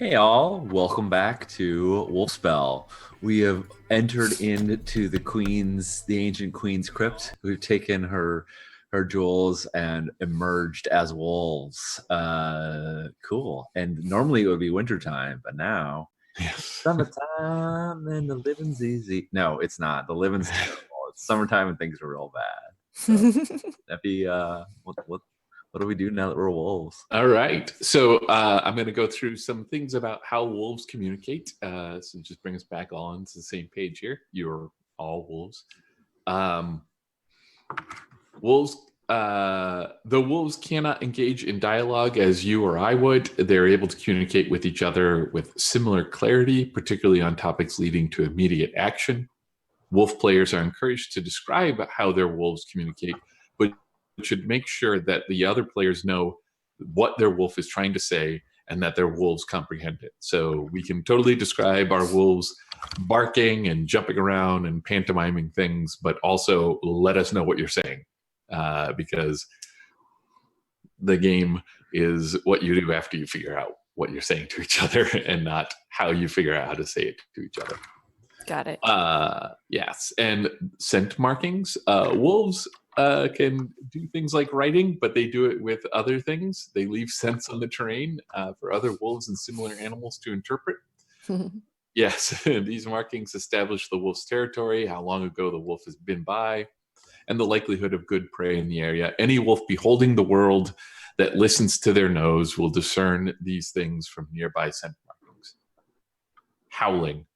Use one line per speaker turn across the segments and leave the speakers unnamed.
Hey all, welcome back to Wolfspell. We have entered into the ancient queen's crypt. We've taken her jewels and emerged as wolves. Cool. And normally it would be wintertime, but now
Yes.
summertime and the living's easy. No, it's not. The living's terrible. It's summertime and things are real bad. So that'd be what do we do now that we're wolves?
All right. So I'm going to go through some things about how wolves communicate. So just bring us back all onto the same page here. You're all wolves. Um, wolves. The wolves cannot engage in dialogue as you or I would. They're able to communicate with each other with similar clarity, particularly on topics leading to immediate action. Wolf players are encouraged to describe how their wolves communicate, but should make sure that the other players know what their wolf is trying to say and that their wolves comprehend it. So we can totally describe our wolves barking and jumping around and pantomiming things, but also let us know what you're saying, because the game is what you do after you figure out what you're saying to each other and not how you figure out how to say it to each other.
Got it.
Yes, and scent markings. Wolves can do things like writing, but they do it with other things. They leave scents on the terrain for other wolves and similar animals to interpret. Yes, these markings establish the wolf's territory, how long ago the wolf has been by, and the likelihood of good prey in the area. Any wolf beholding the world that listens to their nose will discern these things from nearby scent markings. Howling.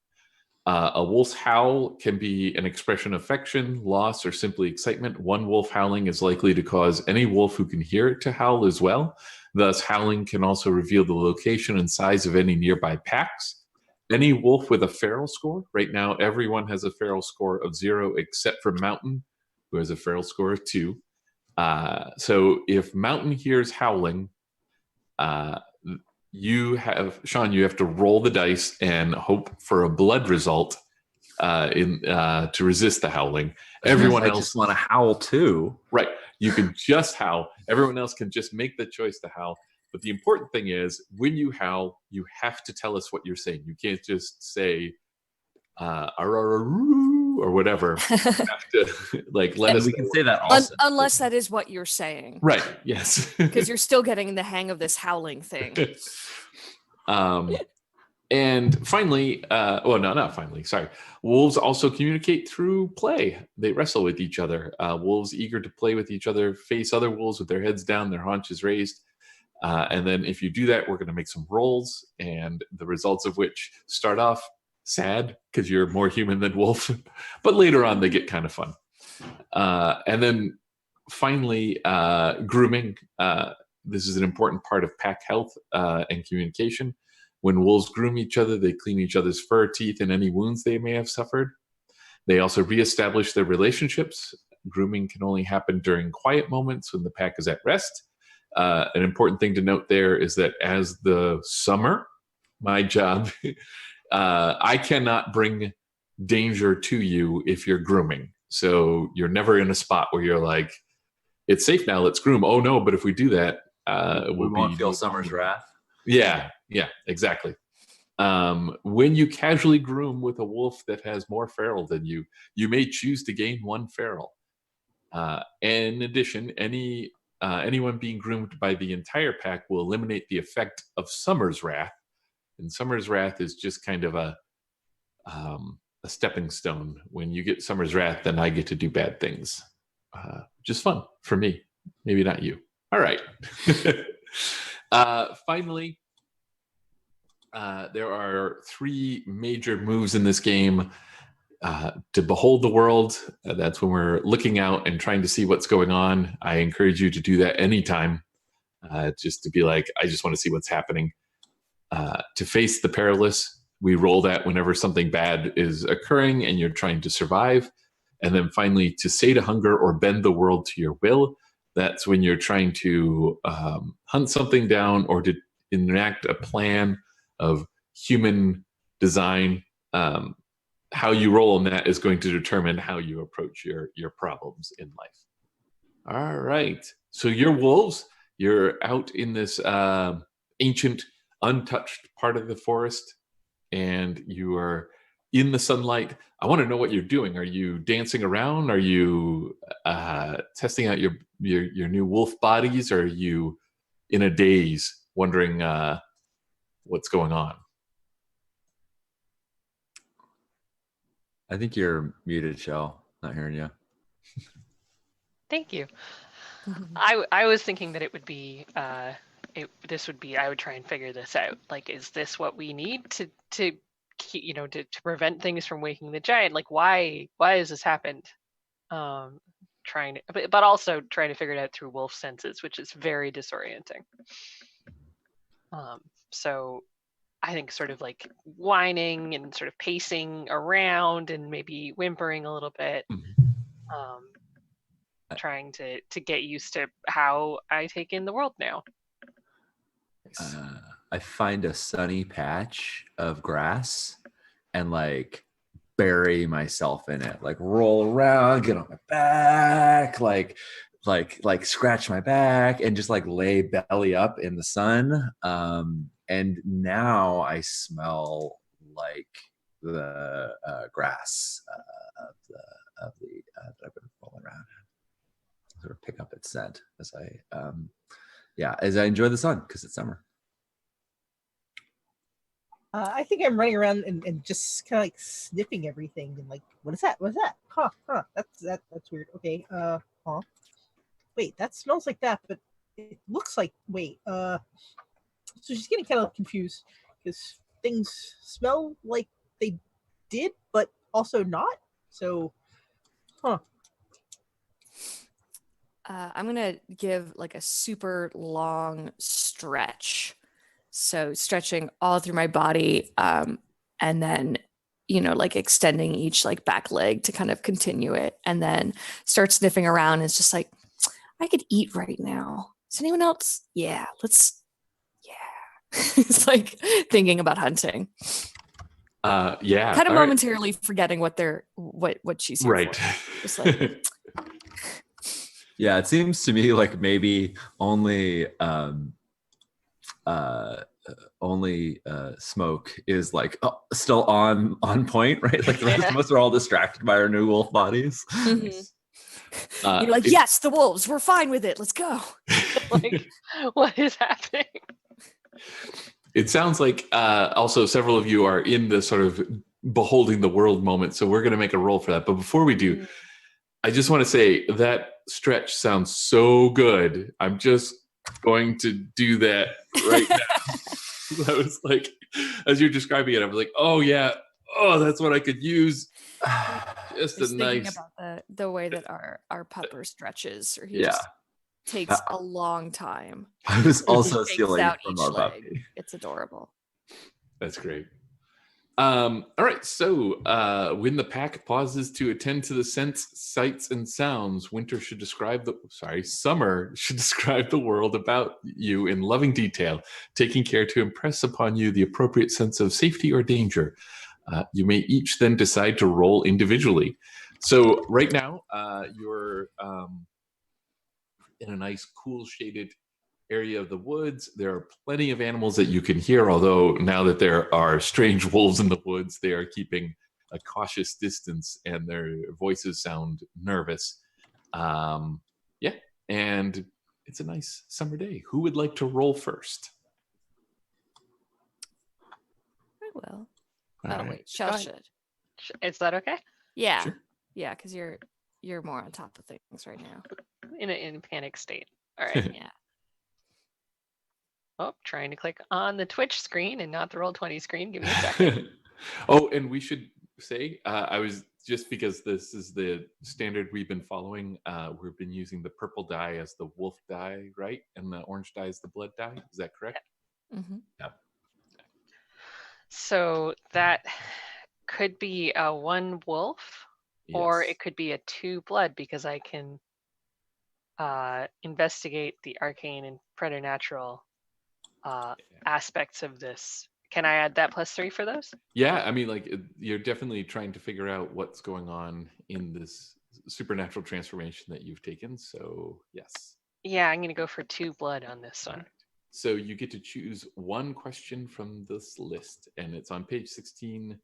A wolf's howl can be an expression of affection, loss, or simply excitement. One wolf howling is likely to cause any wolf who can hear it to howl as well. Thus, howling can also reveal the location and size of any nearby packs. Any wolf with a feral score, right now everyone has a feral score of 0 except for Mountain, who has a feral score of 2. So if Mountain hears howling, you have to roll the dice and hope for a blood result to resist the howling. Everyone else
just want to howl too.
Right. You can just howl. Everyone else can just make the choice to howl. But the important thing is when you howl, you have to tell us what you're saying. You can't just say or whatever. You have to let us.
We can say that also.
Unless that is what you're saying.
Right. Yes.
Because you're still getting the hang of this howling thing.
And finally, not finally, sorry. Wolves also communicate through play. They wrestle with each other. Wolves eager to play with each other face other wolves with their heads down, their haunches raised. And then if you do that, we're going to make some rolls, and the results of which start off sad because you're more human than wolf, but later on they get kind of fun. And then finally, grooming. This is an important part of pack health and communication. When wolves groom each other, they clean each other's fur, teeth, and any wounds they may have suffered. They also reestablish their relationships. Grooming can only happen during quiet moments when the pack is at rest. An important thing to note there is that as the summer, my job, I cannot bring danger to you if you're grooming. So you're never in a spot where you're like, it's safe now, let's groom. Oh no, but if we do that,
we won't feel summer's wrath.
Yeah, exactly. When you casually groom with a wolf that has more feral than you, you may choose to gain 1 feral. In addition, anyone being groomed by the entire pack will eliminate the effect of Summer's Wrath. And Summer's Wrath is just kind of a stepping stone. When you get Summer's Wrath, then I get to do bad things. Just fun for me. Maybe not you. All right. Finally, there are 3 major moves in this game. To behold the world, that's when we're looking out and trying to see what's going on. I encourage you to do that anytime, just to be like, I just want to see what's happening. To face the perilous, we roll that whenever something bad is occurring and you're trying to survive. And then finally, to sate a hunger or bend the world to your will. That's when you're trying to hunt something down or to enact a plan of human design. How you roll on that is going to determine how you approach your problems in life. All right. So you're wolves. You're out in this ancient untouched part of the forest, and you are in the sunlight. I want to know what you're doing. Are you dancing around? Are you testing out your new wolf bodies? Or are you in a daze, wondering what's going on?
I think you're muted, Shell. Not hearing you.
Thank you.
Mhm.
I was thinking that it would be this would be, I would try and figure this out. Like, is this what we need to keep, to prevent things from waking the giant? Like, why has this happened? Trying to, but also trying to figure it out through wolf senses, which is very disorienting. So I think sort of like whining and sort of pacing around and maybe whimpering a little bit. Trying to get used to how I take in the world now.
I find a sunny patch of grass and like bury myself in it, like roll around, get on my back, like scratch my back and just like lay belly up in the sun. And now I smell like the grass of the that I've been rolling around. Sort of pick up its scent as I enjoy the sun because it's summer.
I think I'm running around and just kind of like sniffing everything and like, what is that? What is that? Huh? That's weird. Okay. Huh? Wait, that smells like that, but it looks like. Wait. So she's getting kind of confused because things smell like they did, but also not. So, huh?
I'm gonna give like a super long stretch. So stretching all through my body, and then like extending each like back leg to kind of continue it, and then start sniffing around. It's just like, I could eat right now. Is anyone else? Yeah, let's. Yeah, it's like thinking about hunting.
Yeah,
Kind of
all right.
momentarily forgetting what she's here
Right.
for. Just like.
Yeah, it seems to me like maybe only Smoke is like still on point, right? Like the rest of us are all distracted by our new wolf bodies.
Mhm. You're like, yes, the wolves. We're fine with it. Let's go.
Like, what is happening?
It sounds like also several of you are in the sort of beholding the world moment. So we're going to make a roll for that. But before we do, I just want to say that stretch sounds so good. I'm just going to do that right now. I was like, as you're describing it, I was like, oh yeah, oh, that's what I could use. Just
Just
a
thinking
nice.
about the way that our pupper stretches, or he
Yeah.
just takes a long time.
I was also
Shakes
stealing
out
from
each
our
leg.
puppy.
It's adorable.
That's great. All right, so when the pack pauses to attend to the scents, sights, and sounds, summer should describe the world about you in loving detail, taking care to impress upon you the appropriate sense of safety or danger. You may each then decide to roll individually. So right now, you're in a nice, cool, shaded area of the woods. There are plenty of animals that you can hear, although now that there are strange wolves in the woods, they are keeping a cautious distance and their voices sound nervous. Yeah, and it's a nice summer day. Who would like to roll first?
I will.
All right.
Wait, Shell
Go ahead.
should.
Is that okay?
Yeah.
Sure.
Yeah, because you're more on top of things right now.
In a panic state. All right.
Yeah.
Oh, trying to click on the Twitch screen and not the Roll20 screen. Give me a second.
Oh, and we should say, I was just because this is the standard we've been following. We've been using the purple dye as the wolf dye, right? And the orange dye is the blood dye. Is that correct?
Mm-hmm.
Yeah.
So that could be a 1 wolf, or
Yes.
it could be a 2 blood, because I can investigate the arcane and preternatural aspects of this. Can I add that +3 for those?
Yeah, I mean, like you're definitely trying to figure out what's going on in this supernatural transformation that you've taken. So yes.
Yeah, I'm going to go for 2 blood on this
All
one.
right. So you get to choose one question from this list, and it's on page 16.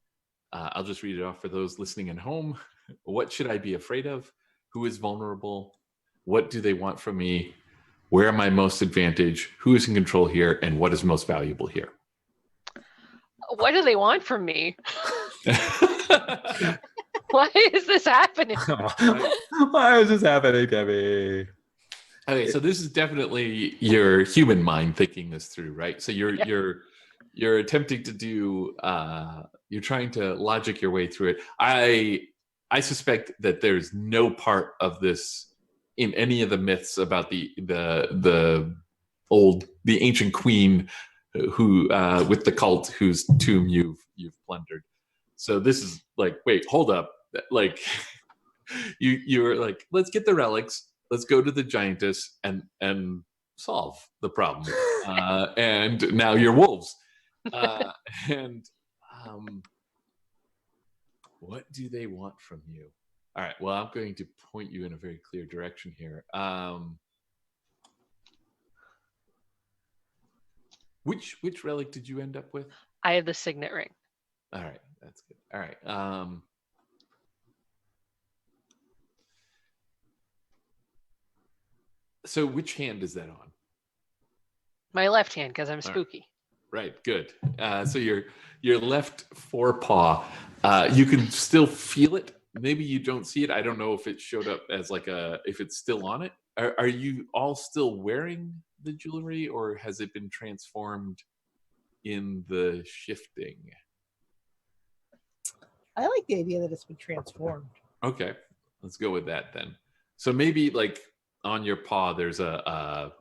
I'll just read it off for those listening at home. What should I be afraid of? Who is vulnerable? What do they want from me? Where am I most advantaged? Who is in control here? And what is most valuable here?
What do they want from me? Why is this happening?
Why is this happening, Debbie?
Okay, so this is definitely your human mind thinking this through, right? So you're attempting to do you're trying to logic your way through it. I suspect that there's no part of this in any of the myths about the ancient queen who with the cult whose tomb you've plundered. So this is like, wait, hold up, like you're like, let's get the relics, let's go to the giantess and solve the problem. And now you're wolves. And what do they want from you? All right, well, I'm going to point you in a very clear direction here. Which relic did you end up with?
I have the signet ring.
All right, that's good. All right. So which hand is that on?
My left hand, because I'm spooky.
Right, good. So your left forepaw, you can still feel it. Maybe you don't see it. I don't know if it showed up as if it's still on it. Are you all still wearing the jewelry, or has it been transformed in the shifting?
I like the idea that it's been transformed.
Okay, let's go with that then. So maybe like on your paw, there's a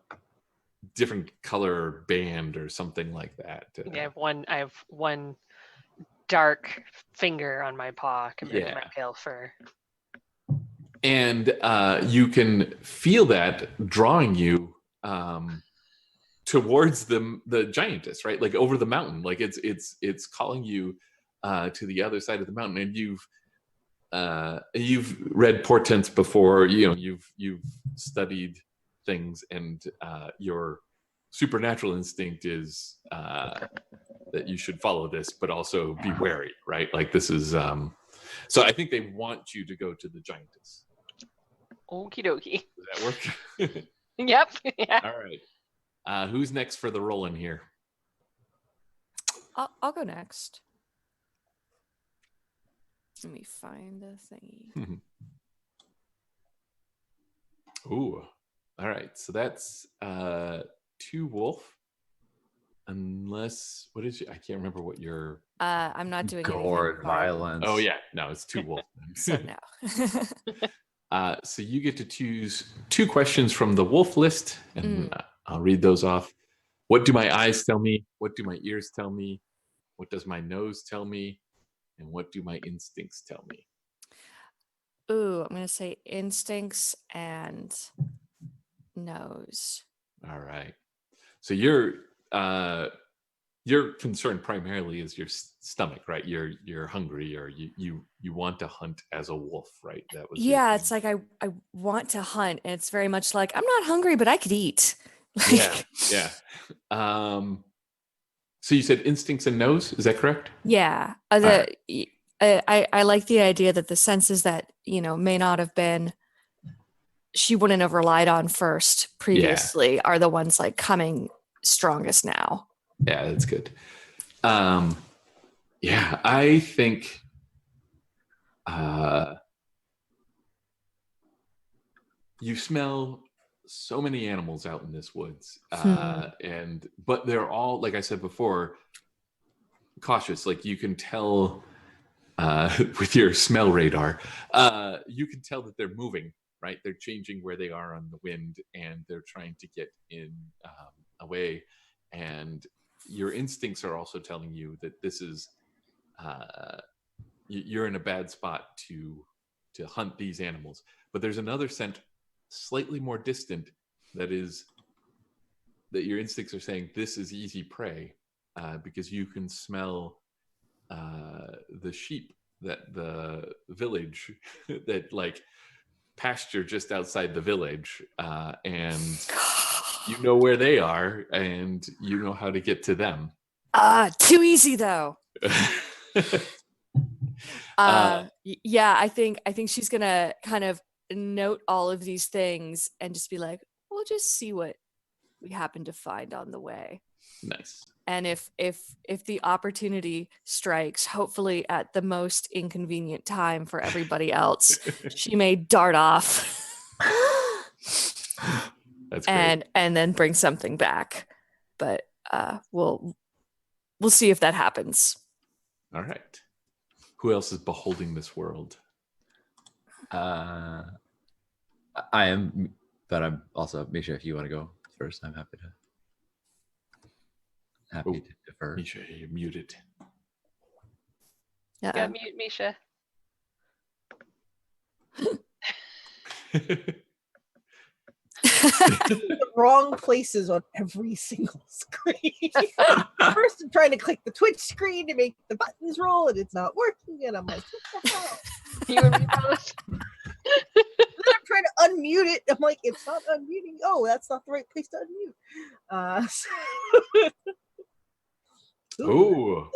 different color band or something like that.
I have one dark finger on my paw compared to my pale fur.
And you can feel that drawing you towards the giantess, right? Like over the mountain. Like it's calling you to the other side of the mountain. And you've read portents before. You've studied things, and your supernatural instinct is that you should follow this, but also be wary, right? Like this is so I think they want you to go to the giantess.
Okie dokie.
Does that work?
Yep. Yeah.
All right. Who's next for the roll in here?
I'll go next. Let me find the thingy.
Ooh. All right. So that's 2 wolf. Unless I can't remember what your
I'm not doing
gore
anything
violence.
Oh yeah, no, it's 2 wolf.
So no.
So you get to choose 2 questions from the wolf list, and I'll read those off. What do my eyes tell me? What do my ears tell me? What does my nose tell me? And what do my instincts tell me?
Ooh, I'm gonna say instincts and nose.
All right. So your concern primarily is your stomach, right? You're hungry, or you want to hunt as a wolf, right? That was
It's like I want to hunt, and it's very much like I'm not hungry, but I could eat.
Yeah. So you said instincts and nose, is that correct?
Yeah. I like the idea that the senses that may not have been, she wouldn't have relied on first previously, are the ones like coming strongest now.
Yeah, that's good. Yeah, I think you smell so many animals out in this woods, but they're all, like I said before, cautious. Like you can tell with your smell radar, you can tell that they're moving, right? They're changing where they are on the wind, and they're trying to get in away. And your instincts are also telling you that this is you're in a bad spot to hunt these animals. But there's another scent slightly more distant that your instincts are saying this is easy prey, because you can smell the sheep that the village that like pasture just outside the village, and you know where they are, and you know how to get to them.
Too easy though. Yeah, I think she's gonna kind of note all of these things and just be like, we'll just see what we happen to find on the way.
Nice.
And if the opportunity strikes, hopefully at the most inconvenient time for everybody else, she may dart off.
That's great.
And then bring something back. But we'll see if that happens.
All right. Who else is beholding this world?
I am, but I'm also, Misha, if you want to go first, I'm happy to defer.
Misha, you're muted.
Yeah.
Got mute, Misha.
The wrong places on every single screen. First, I'm trying to click the Twitch screen to make the buttons roll, and it's not working. And I'm like, what the hell?
You and me both.
Then I'm trying to unmute it. I'm like, it's not unmuting. Oh, that's not the right place to unmute.
Oh,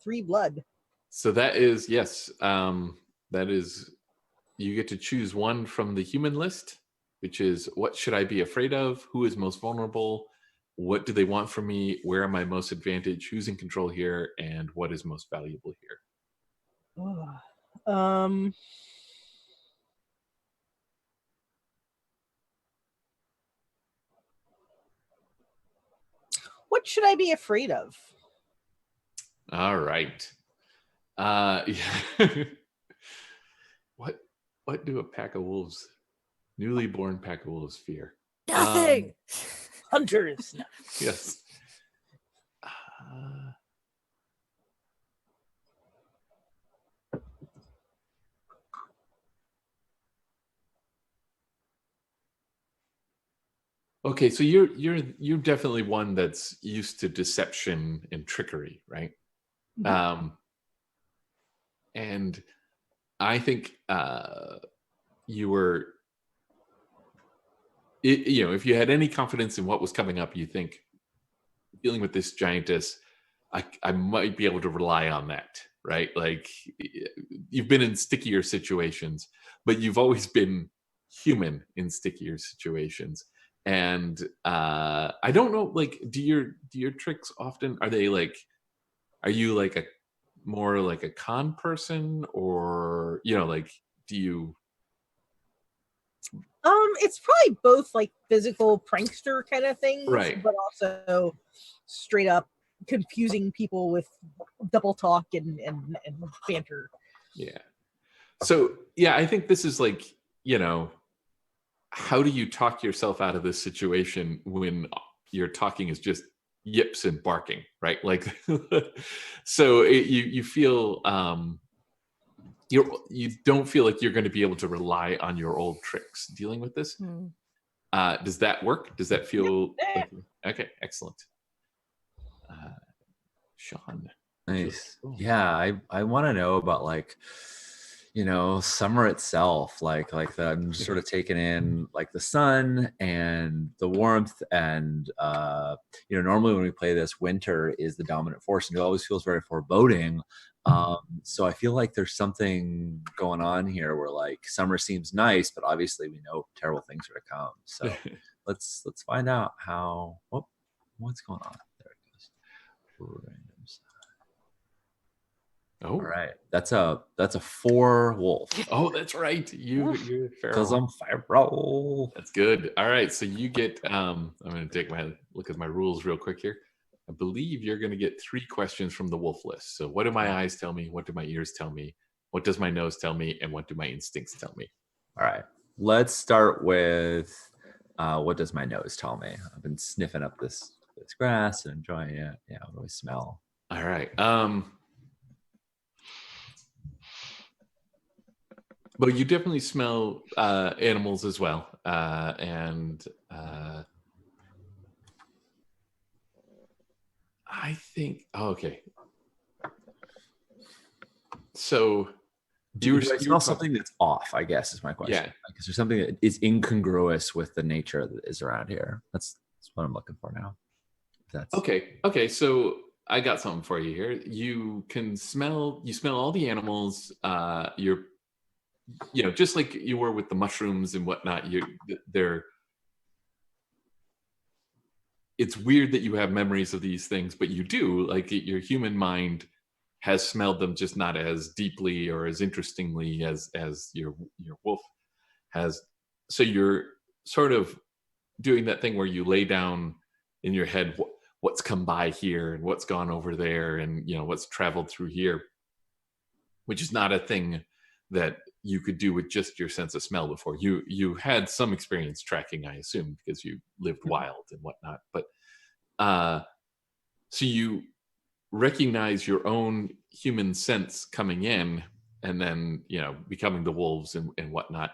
3 blood.
So that is, yes, that is, you get to choose one from the human list, which is what should I be afraid of? Who is most vulnerable? What do they want from me? Where am I most advantaged? Who's in control here? And what is most valuable here?
What should I be afraid of?
All right. What do a pack of wolves, newly born pack of wolves, fear?
Nothing.
Hunters.
Yes. Okay, so you're definitely one that's used to deception and trickery, right?
Mm-hmm.
And I think you were, if you had any confidence in what was coming up, you think dealing with this giantess, I might be able to rely on that, right? Like you've been in stickier situations, but you've always been human in stickier situations. And I don't know, like, do your tricks often, are you like a more like a con person, or like, do you?
It's probably both like physical prankster kind of things,
Right.
but also straight up confusing people with double talk and banter.
Yeah. So yeah, I think this is like, how do you talk yourself out of this situation when your talking is just yips and barking, right? Like, so you feel you don't feel like you're going to be able to rely on your old tricks dealing with this. Does that work? Does that feel like, okay? Excellent. Sean.
Nice. Yeah, I want to know about like, summer itself, like I'm sort of taking in like the sun and the warmth, and normally when we play this, winter is the dominant force, and it always feels very foreboding. So I feel like there's something going on here where like summer seems nice, but obviously we know terrible things are to come. So let's find out what's going on. There it goes. Random.
Oh,
all right. That's a 4 wolf.
Oh, that's right. You're
Because
feral.
I'm feral.
That's good. All right. So you get, I'm going to take look at my rules real quick here. I believe you're going to get 3 questions from the wolf list. So what do my eyes tell me? What do my ears tell me? What does my nose tell me? And what do my instincts tell me?
All right. Let's start with what does my nose tell me? I've been sniffing up this grass and enjoying it. Yeah, what do I smell?
All right. Well, you definitely smell animals as well. And I think, okay. So
do I smell something that's off, I guess is my question.
Yeah.
Like, is there something that is incongruous with the nature that is around here? That's That's what I'm looking for now. That's
Okay. So I got something for you here. You smell all the animals. You're, just like you were with the mushrooms and whatnot. It's weird that you have memories of these things, but you do. Like your human mind has smelled them, just not as deeply or as interestingly as your wolf has. So you're sort of doing that thing where you lay down in your head what's come by here and what's gone over there, and what's traveled through here, which is not a thing that you could do with just your sense of smell before. You had some experience tracking, I assume, because you lived wild and whatnot. But so you recognize your own human sense coming in, and then becoming the wolves and whatnot.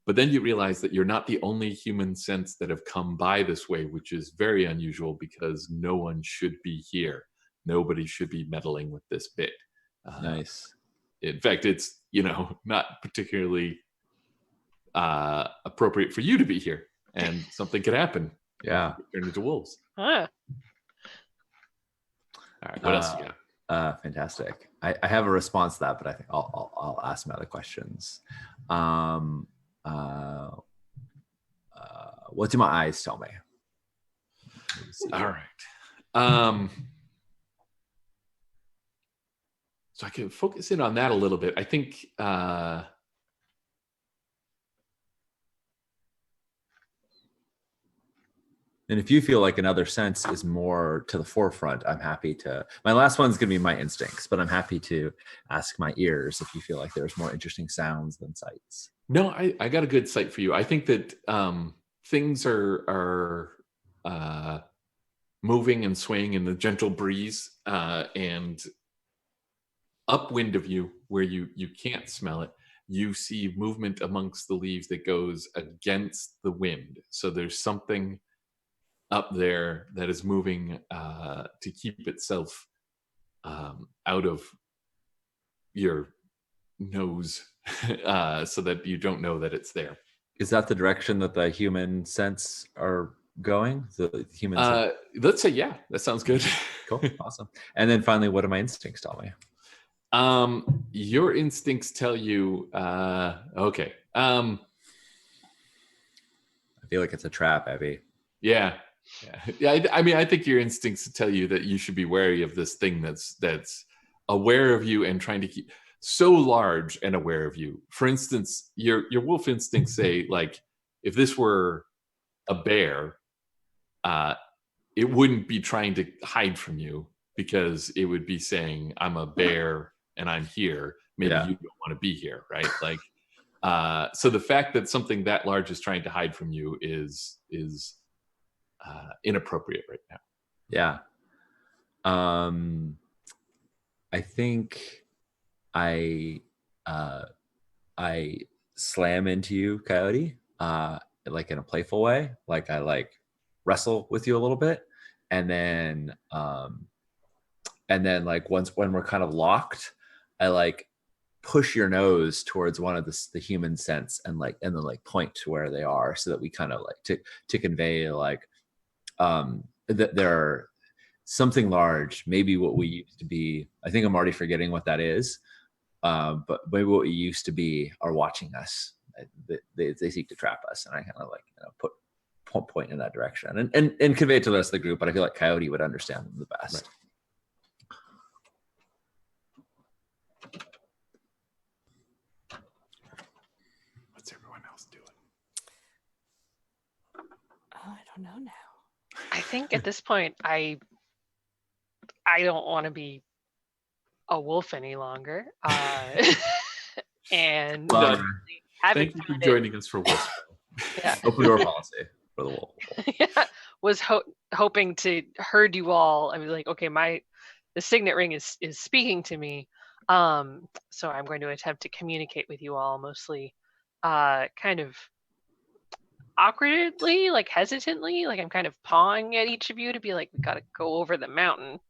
But then you realize that you're not the only human sense that have come by this way, which is very unusual because no one should be here. Nobody should be meddling with this bit.
nice.
In fact, it's not particularly appropriate for you to be here, and something could happen.
Yeah.
Turn into wolves.
Huh.
All right. What else you got?
Fantastic. I have a response to that, but I think I'll ask my other questions. What do my eyes tell me?
All right. So I can focus in on that a little bit. I think
and if you feel like another sense is more to the forefront, I'm happy to. My last one's going to be my instincts, but I'm happy to ask my ears if you feel like there's more interesting sounds than sights.
No, I got a good sight for you. I think that things are moving and swaying in the gentle breeze, and upwind of you, where you can't smell it, you see movement amongst the leaves that goes against the wind. So there's something up there that is moving to keep itself out of your nose, so that you don't know that it's there.
Is that the direction that the human sense are going? The human sense?
Let's say, yeah, that sounds good.
Cool, awesome. And then finally, what do my instincts tell me?
Your instincts tell you, okay. I
feel like it's a trap, Abby.
Yeah. I mean, I think your instincts tell you that you should be wary of this thing that's aware of you and trying to keep so large and aware of you. For instance, your wolf instincts say, like, if this were a bear, it wouldn't be trying to hide from you, because it would be saying, I'm a bear and I'm here. Maybe you don't want to be here, right? Like, so the fact that something that large is trying to hide from you is inappropriate right now.
Yeah. I think I slam into you, Coyote, like in a playful way. Like I wrestle with you a little bit, and then like when we're kind of locked, I push your nose towards one of the human sense, and then point to where they are, so that we kind of to convey that there are something large, maybe what we used to be. I think I'm already forgetting what that is, but maybe what we used to be are watching us. They seek to trap us, and I kind of point in that direction and convey it to the rest of the group. But I feel like Coyote would understand them the best.
Right. What's everyone else doing?
Oh, I don't know now.
I think at this point, I don't want to be a wolf any longer. And
Well,
thank you for joining us for Wolfspell.
Yeah.
Open door policy for the wolf.
Yeah, was hoping to herd you all. I was like, okay, the signet ring is speaking to me. So I'm going to attempt to communicate with you all, mostly kind of awkwardly, like hesitantly, like I'm kind of pawing at each of you to be like, we gotta go over the mountain.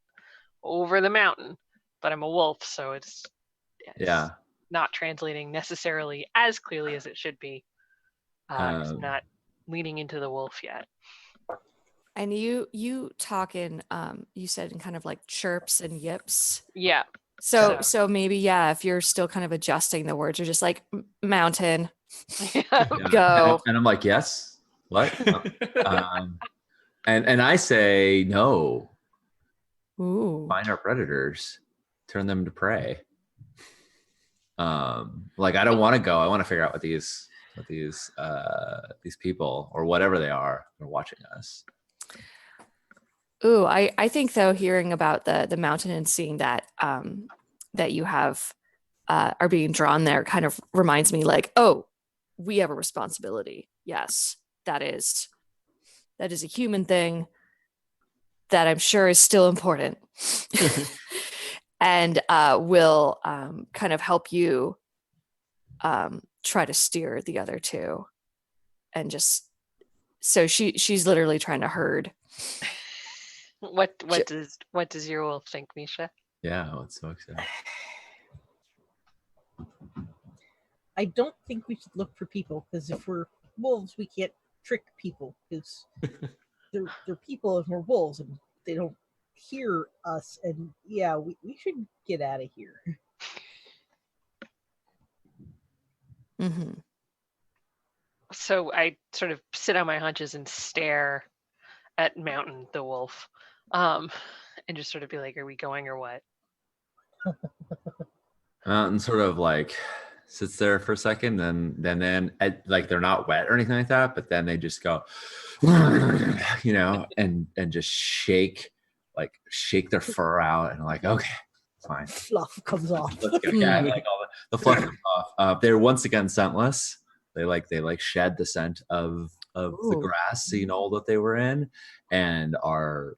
But I'm a wolf, so it's not translating necessarily as clearly as it should be. I'm not leaning into the wolf yet.
And you talk in you said in kind of like chirps and yips.
Yeah.
So maybe if you're still kind of adjusting the words, you're just like mountain,
Yeah.
go.
And I'm like, yes. What? And I say no.
Ooh.
Find our predators, turn them to prey. Like I don't want to go. I want to figure out what these people or whatever they are watching us.
Ooh, I think though, hearing about the mountain and seeing that that you have are being drawn there kind of reminds me like, oh, we have a responsibility. Yes, that is a human thing that I'm sure is still important. And will kind of help you try to steer the other two. And just so she's literally trying to herd.
What does your wolf think, Misha?
Yeah, it's so exciting.
I don't think we should look for people, because if we're wolves, we can't trick people, because they're people and we're wolves, and they don't hear us. And yeah, we should get out of here.
Mm-hmm.
So I sort of sit on my haunches and stare at Mountain the wolf, and just sort of be like, "Are we going or what?"
And sort of like sits there for a second, then like they're not wet or anything like that, but then they just go, you know, and just shake their fur out, and like, okay, fine,
Fluff comes off.
let's go. Yeah, like all the fluff comes off. They're once again scentless. They shed the scent of the grass, so you know that they were in, and are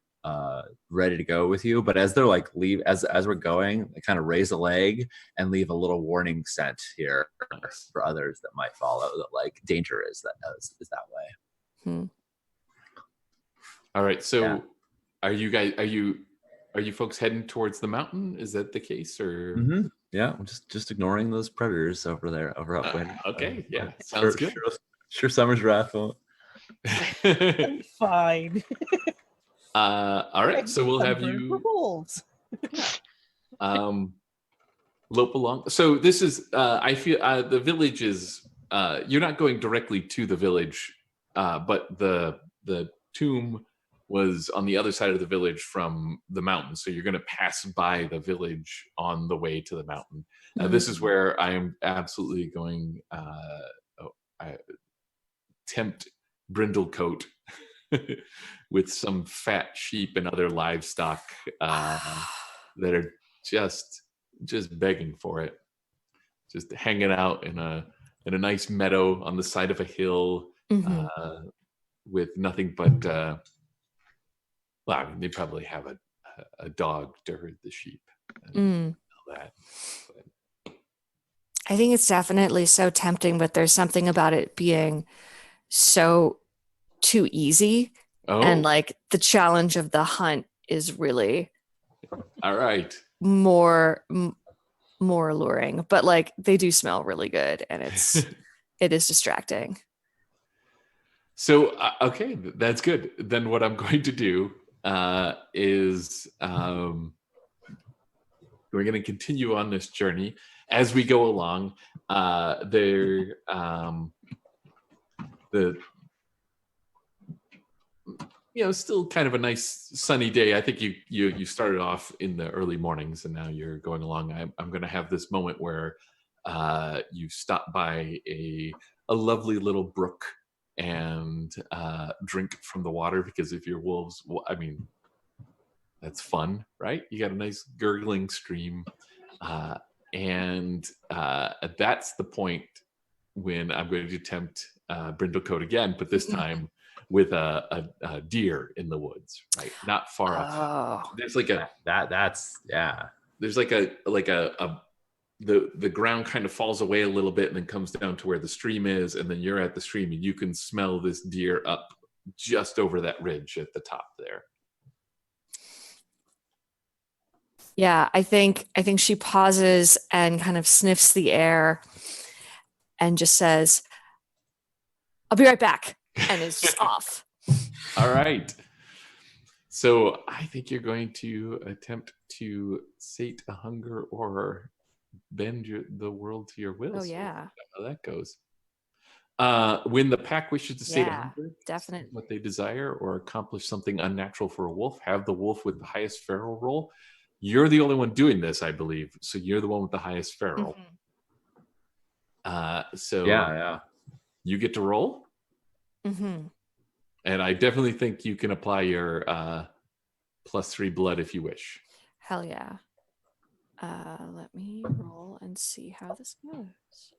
ready to go with you. But as they're like leave as we're going, they kind of raise a leg and leave a little warning scent here for others that might follow, that like danger is that way.
All right, so
Yeah.
are you folks heading towards the mountain? Is that the case, or
Mm-hmm. Yeah, I'm just ignoring those predators over there, over upwind.
okay, yeah, sounds good.
Sure, summer's wrathful.
I'm fine.
All right, so we'll have
We're
you
wolves.
lope along. So this is I feel the village is you're not going directly to the village, but the tomb was on the other side of the village from the mountain, so you're going to pass by the village on the way to the mountain. This is where I am absolutely going tempt Brindlecoat with some fat sheep and other livestock that are just begging for it, just hanging out in a nice meadow on the side of a hill, with nothing but well, I mean, they probably have a dog to herd the sheep and all that. But
I think it's definitely so tempting, but there's something about it being so too easy. And like the challenge of the hunt is really
all right,
more alluring, but like they do smell really good, and it is distracting.
So okay, that's good. Then what I'm going to do is we're going to continue on this journey as we go along. Still kind of a nice sunny day. I think you started off in the early mornings, and now you're going along. I'm going to have this moment where you stop by a lovely little brook and drink from the water, because if you're wolves, I mean, that's fun, right? You got a nice gurgling stream, and that's the point when I'm going to tempt Brindlecoat again, but this time with a deer in the woods, right? Not far off. There's like there's the ground kind of falls away a little bit and then comes down to where the stream is, and then you're at the stream and you can smell this deer up just over that ridge at the top there.
Yeah, I think she pauses and kind of sniffs the air and just says, "I'll be right back," and is just off.
All right. So I think you're going to attempt to sate a hunger or bend the world to your will.
Oh
So
yeah.
how that goes. When the pack wishes to sate a
Yeah,
hunger,
definite.
what they desire, or accomplish something unnatural for a wolf, have the wolf with the highest feral roll. You're the only one doing this, I believe. So you're the one with the highest feral. So
Yeah.
you get to roll.
Mm-hmm.
And I definitely think you can apply your +3 blood if you wish.
Hell yeah. Let me roll and see how this goes.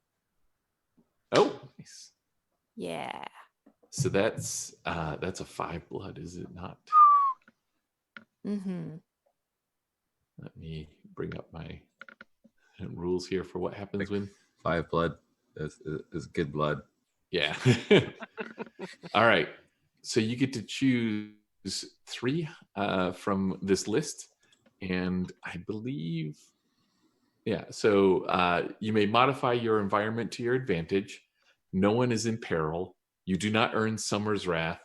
Oh, nice.
Yeah.
So that's a 5 blood, is it not?
Mm-hmm.
Let me bring up my rules here for what happens when.
5 blood is good blood.
Yeah. All right. So you get to choose 3 from this list, and I believe, yeah. So you may modify your environment to your advantage. No one is in peril. You do not earn Summer's Wrath.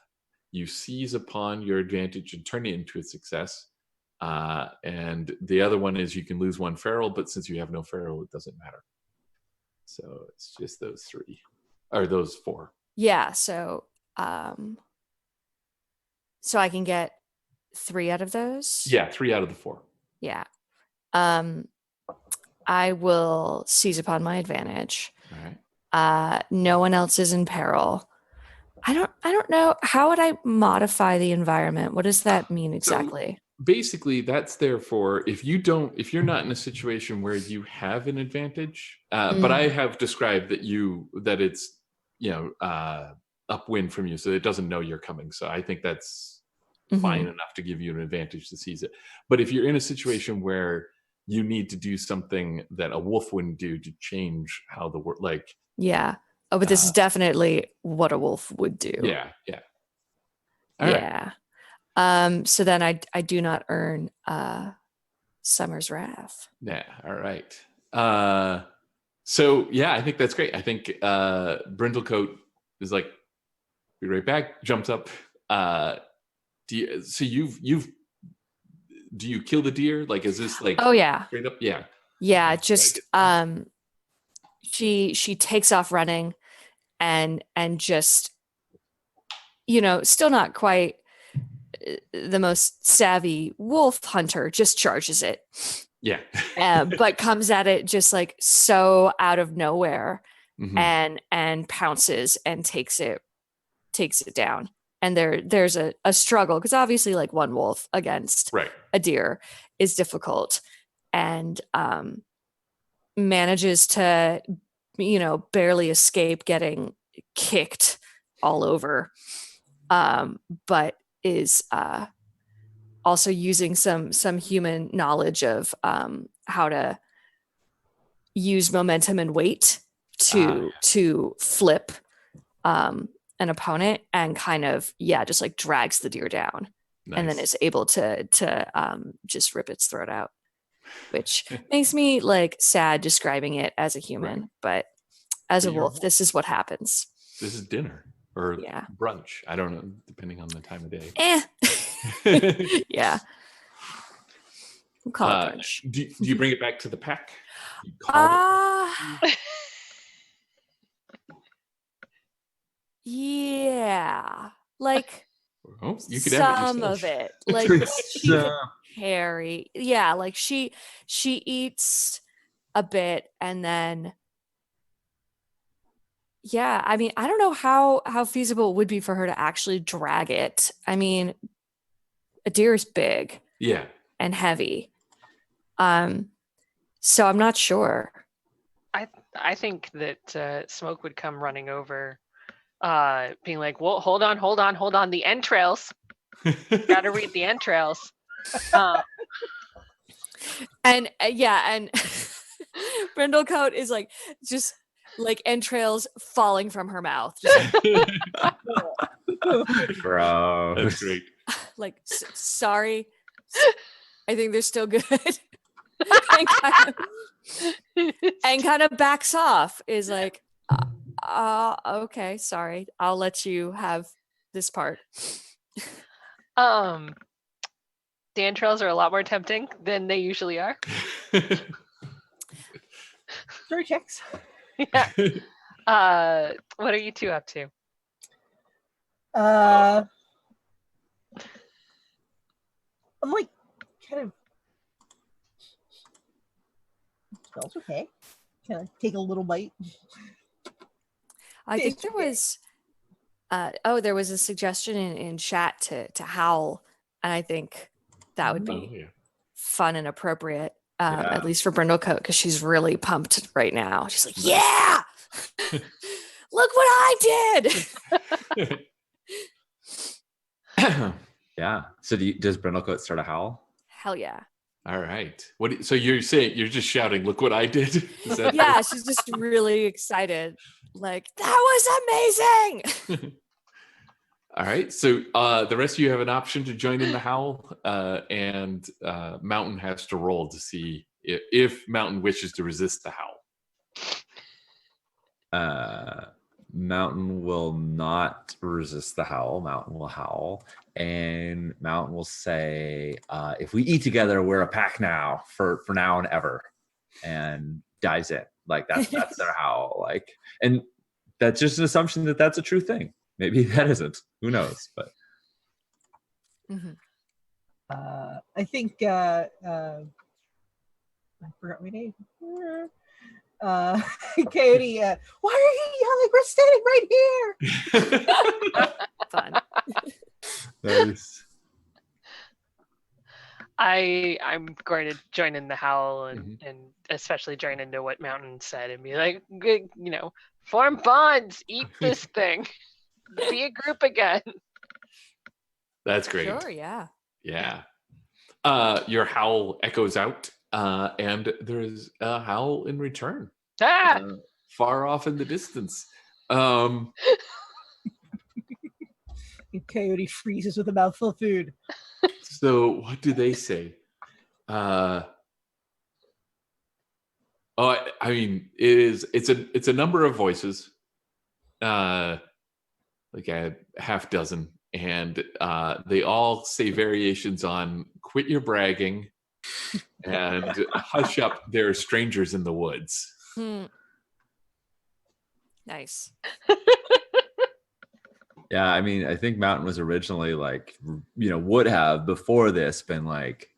You seize upon your advantage and turn it into a success. And the other one is you can lose 1 feral, but since you have no feral, it doesn't matter. So it's just those 3, or those 4.
Yeah, so so I can get 3 out of those.
Yeah, 3 out of the 4.
Yeah. I will seize upon my advantage.
All right.
No one else is in peril. I don't know. How would I modify the environment? What does that mean exactly?
Basically, that's there for if you're not in a situation where you have an advantage. But I have described that it's upwind from you, so it doesn't know you're coming. So I think that's fine enough to give you an advantage to seize it. But if you're in a situation where you need to do something that a wolf wouldn't do to change how the world,
Yeah. Oh, but this is definitely what a wolf would do.
Yeah.
All yeah. Right. So then I do not earn Summer's Wrath.
Yeah. All right. So yeah, I think that's great. I think Brindlecoat is like, be right back. Jumps up. Do you kill the deer? Like, is this like?
Oh yeah.
Straight up. Yeah.
Yeah. Just she takes off running, and just still not quite the most savvy wolf hunter, just charges it.
Yeah.
But comes at it just like so out of nowhere, and pounces and takes it down. And there's a struggle, because obviously like one wolf against a deer is difficult, and manages to barely escape getting kicked all over, but is also using some human knowledge of how to use momentum and weight to flip an opponent, and kind of just like drags the deer down. Nice. And then is able to just rip its throat out, which makes me like sad describing it as a human, but as a wolf, this is what happens.
This is dinner or brunch. I don't know, depending on the time of day.
Yeah. We'll call it brunch.
Do you bring it back to the pack?
Yeah. Like
you could
some of it. Like she could carry. Yeah, like she eats a bit, and then I mean, I don't know how feasible it would be for her to actually drag it. I mean, a deer is big.
Yeah.
And heavy. So I'm not sure.
I think that Smoke would come running over, being like, "Well, hold on, the entrails. Got to read the entrails."
And and Brindlecoat is like just like entrails falling from her mouth.
Bro,
that's great.
Like, sorry, I think they're still good. and kind of backs off. Is like, okay, sorry, I'll let you have this part.
The entrails are a lot more tempting than they usually are.
Story checks.
Yeah. What are you two up to?
I'm like kind of smells okay. Kind of take a little bite.
I think
Tastes
there
okay.
was there was a suggestion in chat to howl, and I think that would
Oh,
be
yeah.
fun and appropriate,
Yeah.
at least for Brindlecoat, because she's really pumped right now. She's like, yeah, look what I did.
Yeah. So does Brindlecoat start a howl?
Hell yeah.
All right. So you're saying you're just shouting, "Look what I did"? Is that
Yeah, she's just really excited. Like, that was amazing.
All right. So the rest of you have an option to join in the howl, and Mountain has to roll to see if Mountain wishes to resist the howl.
Mountain will not resist the howl. Mountain will howl, and Mountain will say, "If we eat together, we're a pack now for now and ever," and dives in. Like that's their howl. Like, and that's just an assumption that that's a true thing. Maybe that isn't. Who knows? But
Mhm.
I think I forgot my name. Coyote, why are you yelling? We're standing right here.
Fun.
nice.
I'm going to join in the howl and,
Mhm.
and especially join into what Mountain said and be like, good, form bonds, eat this thing, be a group again.
That's great.
Sure, yeah.
Yeah. Your howl echoes out, and there's a howl in return,
Ah!
far off in the distance.
Coyote freezes with a mouthful of food.
So what do they say? I mean, it's a number of voices, like a half dozen, and they all say variations on "quit your bragging" and "hush up, there are strangers in the woods."
Nice.
Yeah, I mean, I think Mountain was originally like, would have before this been like,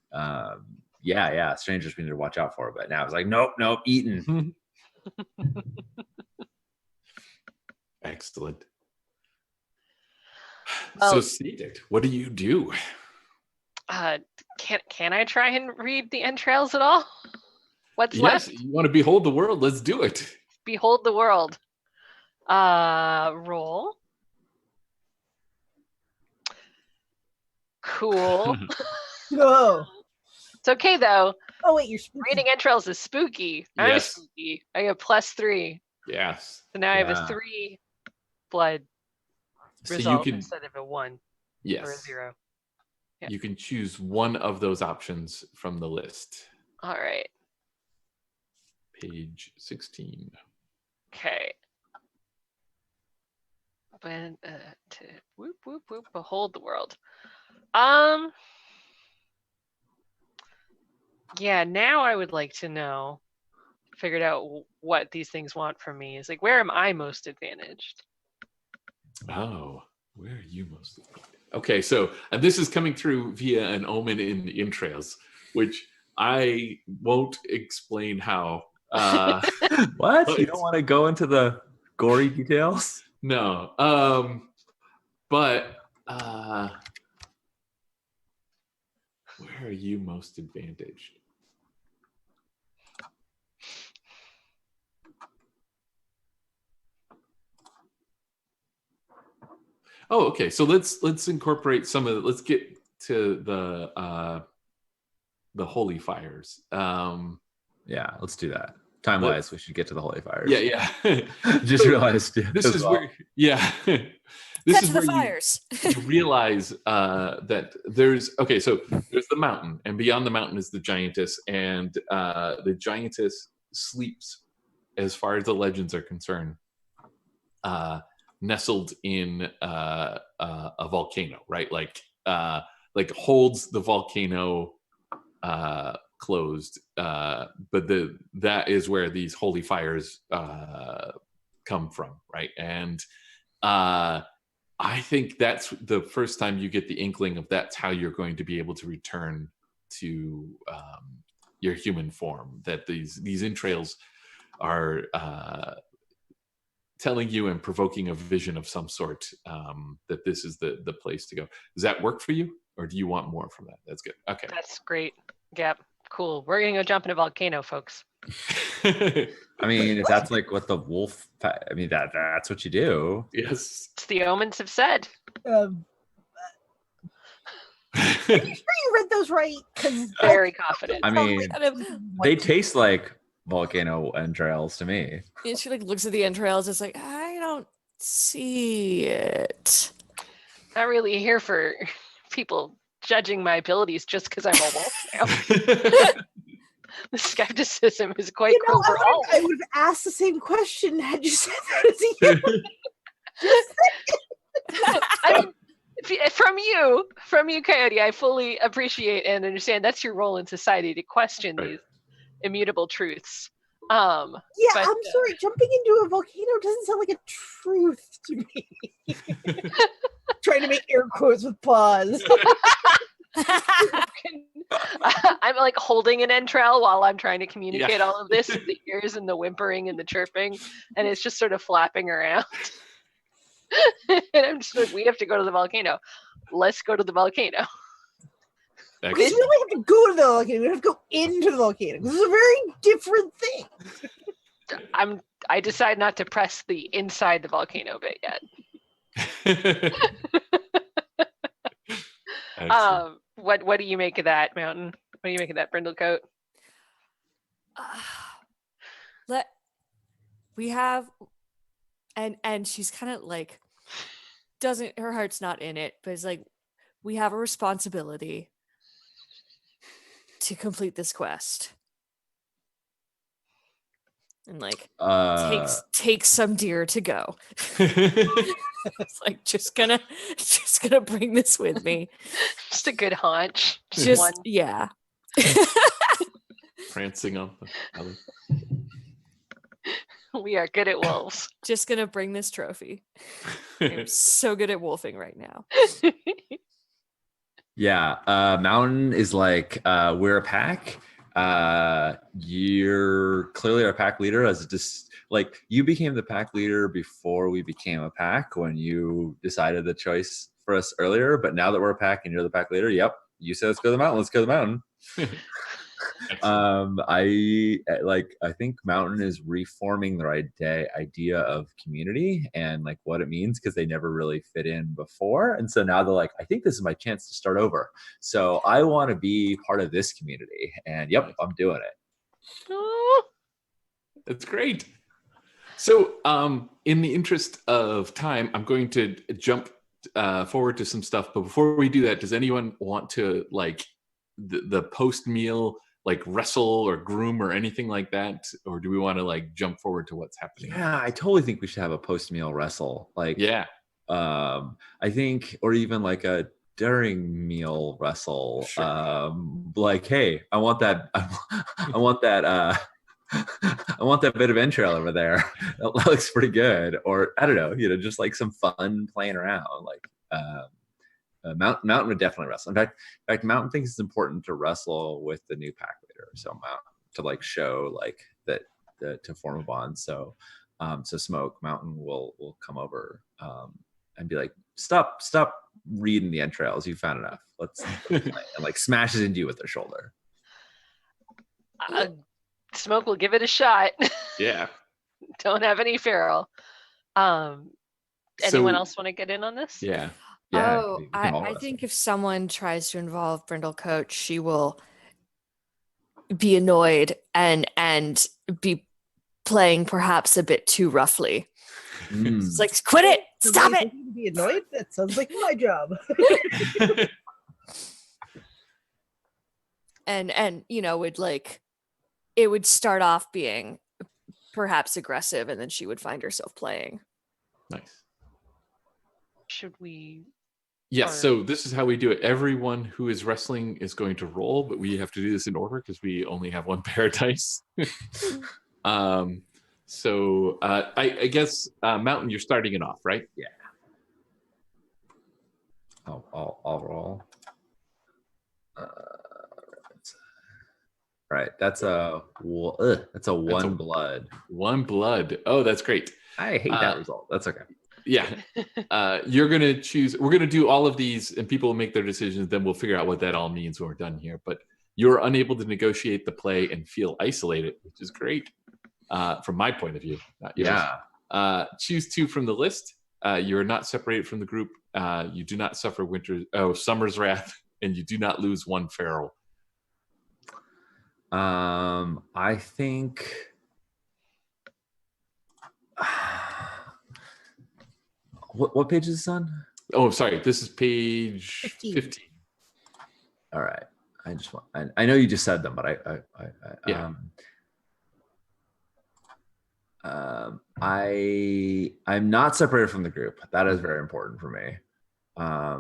yeah, strangers we need to watch out for. But now it's like, nope, eaten.
Excellent.
Well,
So, Seated, what do you do?
can I try and read the entrails at all? What's
Yes,
left?
you want to behold the world? Let's do it.
Behold the world. Roll. Cool.
No.
It's okay though.
Oh wait, you're spooky.
Reading entrails is spooky. I'm
Yes.
spooky. I get +3.
Yes.
So now I have a
Yeah.
3 blood
So
result
you can,
instead of a 1 or a
yes,
0. Yeah.
you can choose one of those options from the list.
All right.
Page 16.
Okay. But to whoop whoop whoop, behold the world. Yeah. Now I would like to know. Figured out what these things want from me is like, where am I most advantaged?
Oh, where are you most? Okay, so and this is coming through via an omen in the entrails, which I won't explain how.
What? You don't want to go into the gory details?
No. But where are you most advantaged? Oh, okay. So let's incorporate some of the, let's get to the holy fires.
Yeah, let's do that. Time wise, we should get to the holy fires.
Yeah.
Just realized
this
as
is
well.
where, yeah. This
Catch
is
the
where
fires.
you realize that so there's the mountain, and beyond the mountain is the giantess, and the giantess sleeps, as far as the legends are concerned, nestled in a volcano, right? Like like holds the volcano closed, but that is where these holy fires come from, right? And I think that's the first time you get the inkling of that's how you're going to be able to return to your human form. That these entrails are telling you and provoking a vision of some sort, that this is the place to go. Does that work for you, or do you want more from that? That's good. Okay.
That's great. Yep. Cool. We're gonna go jump in a volcano, folks.
I mean, if that's like what the wolf, I mean, that's what you do.
Yes.
It's the omens have said.
Sure you read those right? Because
Very confident.
I mean,
Kind of,
they taste like volcano entrails to me.
and she like looks at the entrails. It's like, I don't see it.
Not really here for people judging my abilities just because I'm a wolf now. The skepticism is quite overall.
I would have asked the same question had you said that as a human.
I mean, from you, Coyote, I fully appreciate and understand that's your role in society to question these immutable truths.
Yeah,
but,
I'm sorry. Jumping into a volcano doesn't sound like a truth to me. Trying to make air quotes with pause.
I'm like holding an entrail while I'm trying to communicate all of this with the ears and the whimpering and the chirping, and it's just sort of flapping around. And I'm just like, we have to go to the volcano. Let's go to the volcano.
Because we don't have to go to the volcano. We have to go into the volcano. This is a very different thing.
I decide not to press the inside the volcano bit yet. What do you make of that, Mountain? What do you make of that, Brindlecoat?
We have, and she's kind of like, her heart's not in it, but it's like, we have a responsibility to complete this quest. And like takes some deer to go. It's like just gonna bring this with me.
Just a good haunch.
Just
one.
Yeah.
Prancing on the alley.
We are good at wolves.
Just gonna bring this trophy. I'm so good at wolfing right now.
Yeah, Mountain is like, we're a pack. You're clearly our pack leader, as just like you became the pack leader before we became a pack when you decided the choice for us earlier. But now that we're a pack and you're the pack leader, yep, you said let's go to the mountain. Let's go to the mountain. I think Mountain is reforming the idea of community and like what it means, because they never really fit in before, and so now they're like, I think this is my chance to start over, so I want to be part of this community, and yep, I'm doing it.
That's great. So in the interest of time, I'm going to jump forward to some stuff, but before we do that, does anyone want to like the post meal like wrestle or groom or anything like that, or do we want to like jump forward to what's happening?
Yeah, I totally think we should have a post meal wrestle, like I think, or even like a during meal wrestle. Sure. Like, hey, I want that I want that bit of entrail over there. That looks pretty good. Or I don't know, just like some fun playing around. Like Mountain would definitely wrestle. In fact, Mountain thinks it's important to wrestle with the new pack leader. So Mountain to like show like that to form a bond. So Smoke Mountain will come over and be like, stop reading the entrails. You found enough. Let's play. And like smashes into you with their shoulder.
Smoke will give it a shot.
Yeah.
Don't have any feral. Anyone else want to get in on this?
Yeah.
Yeah,
oh, I think if someone tries to involve Brindlecoat, she will be annoyed and be playing perhaps a bit too roughly. It's like, quit it! Stop it!
Be annoyed? That sounds like my job.
and would like, it would start off being perhaps aggressive, and then she would find herself playing.
Nice.
Should we
Yes,
Or-
so this is how we do it. Everyone who is wrestling is going to roll, but we have to do this in order because we only have one pair of dice. So I guess Mountain, you're starting it off, right?
Yeah. I'll roll. Right. That's a one blood.
One blood. Oh, that's great.
I hate that result. That's okay.
Yeah. You're going to choose. We're going to do all of these and people will make their decisions. Then we'll figure out what that all means when we're done here. But you're unable to negotiate the play and feel isolated, which is great from my point of view. Not yours.
Yeah.
Choose 2 from the list. You're not separated from the group. You do not suffer summer's wrath, and you do not lose 1 feral.
I think what page is this on?
Oh, sorry. This is page 15.
All right. I know you just said them, but I'm not separated from the group. That is very important for me. I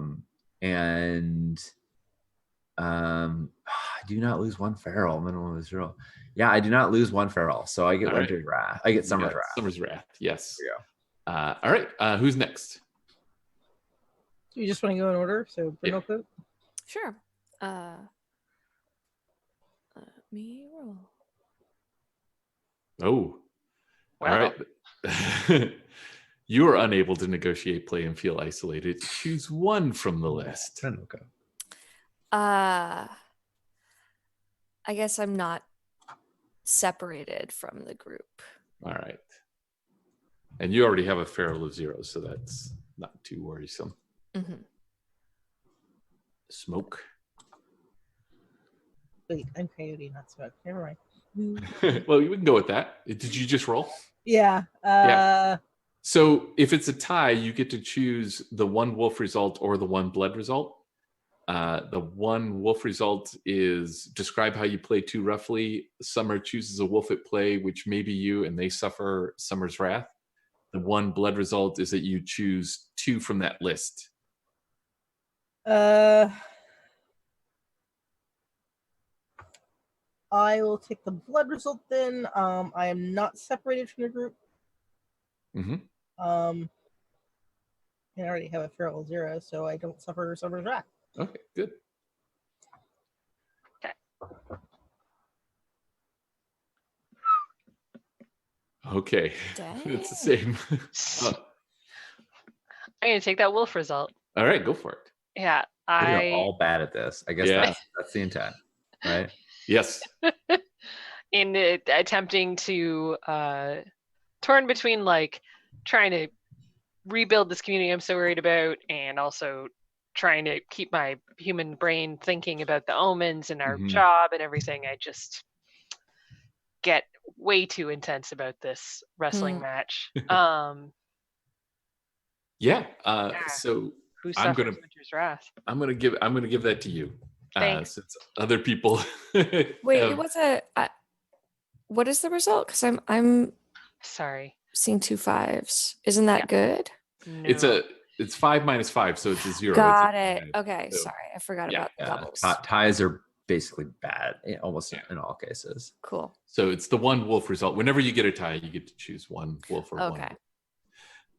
do not lose 1 feral. Minimum is 0. Yeah, I do not lose 1 feral. So I get Winter's Wrath. I get Summer's Wrath.
Summer's Wrath. Yes.
There you go.
All right. Who's next?
You just want to go in order? So Bruno Coat?
Sure. Let me roll.
Oh.
Wow.
All right. You are unable to negotiate, play, and feel isolated. Choose 1 from the list.
Okay.
I guess I'm not separated from the group.
All right. And you already have a feral of 0, so that's not too worrisome.
Mm-hmm.
Smoke.
Wait, I'm Coyote, not Smoke. Never mind.
Well, you can go with that. Did you just roll?
Yeah.
Yeah. So if it's a tie, you get to choose the 1 wolf result or the 1 blood result. The 1 wolf result is describe how you play too roughly. Summer chooses a wolf at play, which may be you, and they suffer Summer's Wrath. The 1 blood result is that you choose 2 from that list.
I will take the blood result then. I am not separated from the group.
Mm-hmm.
And I already have a feral 0, so I don't suffer Summer's Wrath.
Okay, good. Okay. It's the same.
I'm gonna take that wolf result.
All right, go for it.
Yeah,
We're all bad at this. I guess that's the intent, right?
Yes.
in attempting to torn between like trying to rebuild this community I'm so worried about, and also trying to keep my human brain thinking about the omens and our job and everything. I just get way too intense about this wrestling match.
So
who suffers Winter's Wrath?
I'm gonna give that to you. Since other people
Wait, it was what is the result? Because I'm
sorry,
seeing 2 5s. Isn't that good?
No.
It's 5 minus 5, so it's a 0.
Got it. Okay, sorry, I forgot about the doubles.
Ties are basically bad, almost in all cases.
Cool.
So it's the 1 wolf result. Whenever you get a tie, you get to choose 1 wolf or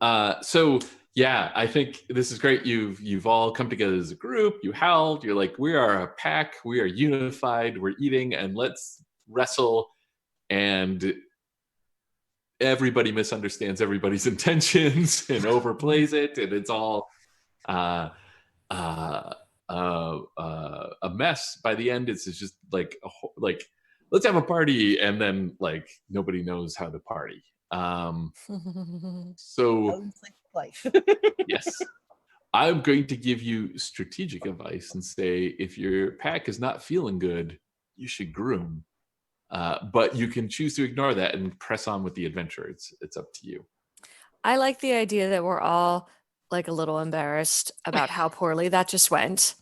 1. So yeah, I think this is great. You've all come together as a group. You howled. You're like, we are a pack. We are unified. We're eating, and let's wrestle. And everybody misunderstands everybody's intentions and overplays it, and it's all a mess. By the end, it's just like let's have a party, and then like nobody knows how to party. So
Sounds like life.
yes, I'm going to give you strategic advice and say if your pack is not feeling good, you should groom. But you can choose to ignore that and press on with the adventure. It's up to you.
I like the idea that we're all like a little embarrassed about how poorly that just went,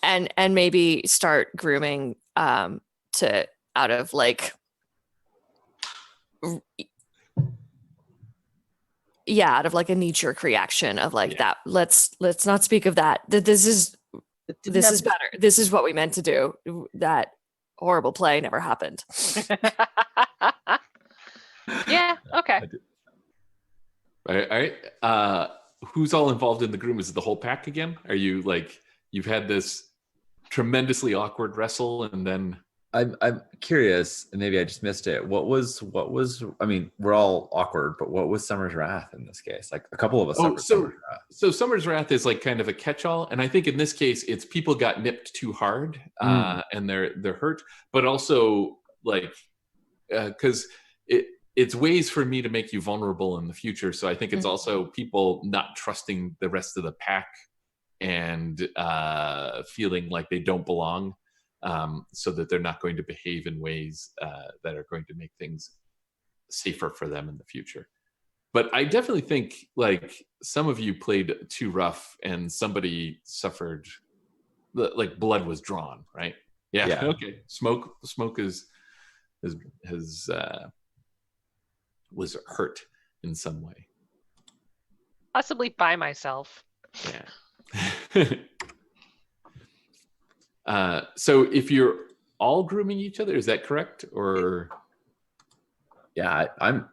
and maybe start grooming to out of like yeah, out of like a knee-jerk reaction of like
Yeah.
that. Let's not speak of that. That this is
It didn't
this is
happen.
better. This is what we meant to do. That horrible play never happened.
Yeah. Okay.
I did. All right. Who's all involved in the groom? Is it the whole pack again? Are you like you've had this tremendously awkward wrestle and then
I'm curious, and maybe I just missed it. What was? I mean, we're all awkward, but what was Summer's Wrath in this case? Like a couple of us suffered Summer's Wrath.
So Summer's Wrath is like kind of a catch-all, and I think in this case it's people got nipped too hard and they're hurt, but also like because it's ways for me to make you vulnerable in the future. So I think it's also people not trusting the rest of the pack and feeling like they don't belong, so that they're not going to behave in ways that are going to make things safer for them in the future. But I definitely think like some of you played too rough and somebody suffered, like blood was drawn, right? Yeah.
Yeah.
Okay. Smoke was hurt in some way.
Possibly by myself.
Yeah. So if you're all grooming each other, is that correct? Or
Yeah, I'm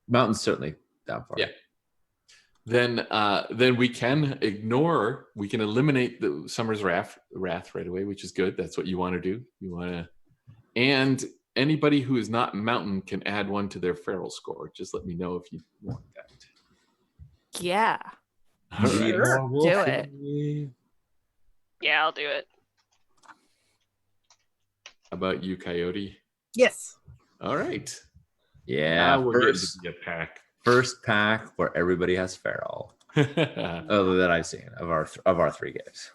Mountain's certainly down for
Yeah.
it.
then we can eliminate the Summer's Wrath right away, which is good. That's what you want to do. You want to, and anybody who is not Mountain can add one to their feral score. Just let me know if you want that.
Yeah.
All right.
Sure.
Do it.
Yeah, I'll do it.
How about you, Coyote?
Yes.
All right.
Yeah,
Now we're getting
first
to be a pack.
pack where everybody has feral, other than I've seen of our 3 games.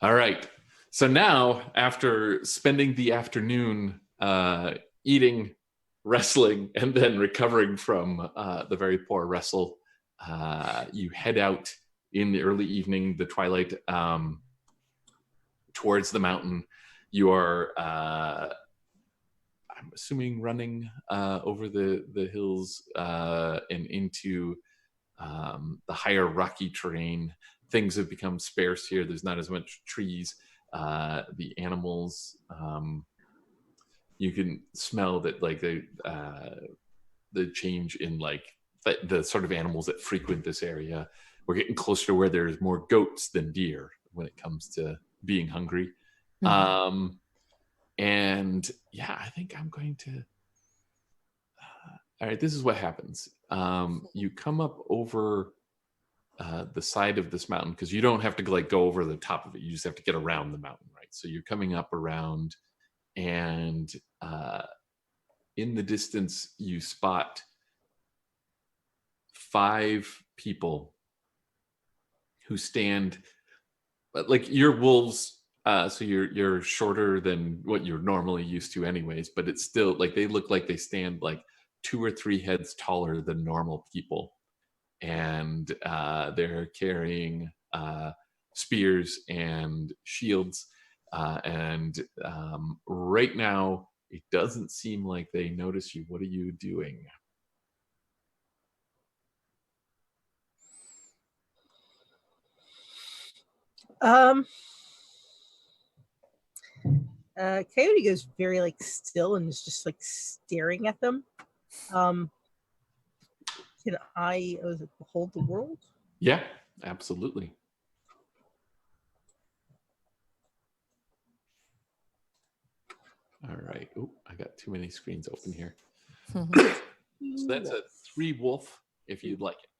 All right. So now, after spending the afternoon eating, wrestling, and then recovering from the very poor wrestle, you head out in the early evening, the twilight, towards the mountain. You are, I'm assuming, running over the hills and into the higher rocky terrain. Things have become sparse here. There's not as much trees. The animals, you can smell that, like the change in like the sort of animals that frequent this area. We're getting closer to where there's more goats than deer when it comes to being hungry. And yeah, I think I'm going to. All right, this is what happens. You come up over the side of this mountain, because you don't have to like go over the top of it. You just have to get around the mountain, right? So you're coming up around, and in the distance you spot 5 people who stand, like you're wolves. So you're shorter than what you're normally used to, anyways. But it's still like they look like they stand like 2 or 3 heads taller than normal people. And they're carrying spears and shields. And right now, it doesn't seem like they notice you. What are you doing?
Coyote goes very like still and is just like staring at them. Can I hold the world?
Yeah, absolutely. All right. Oh, I got too many screens open here. So that's a 3 wolf if you'd like it.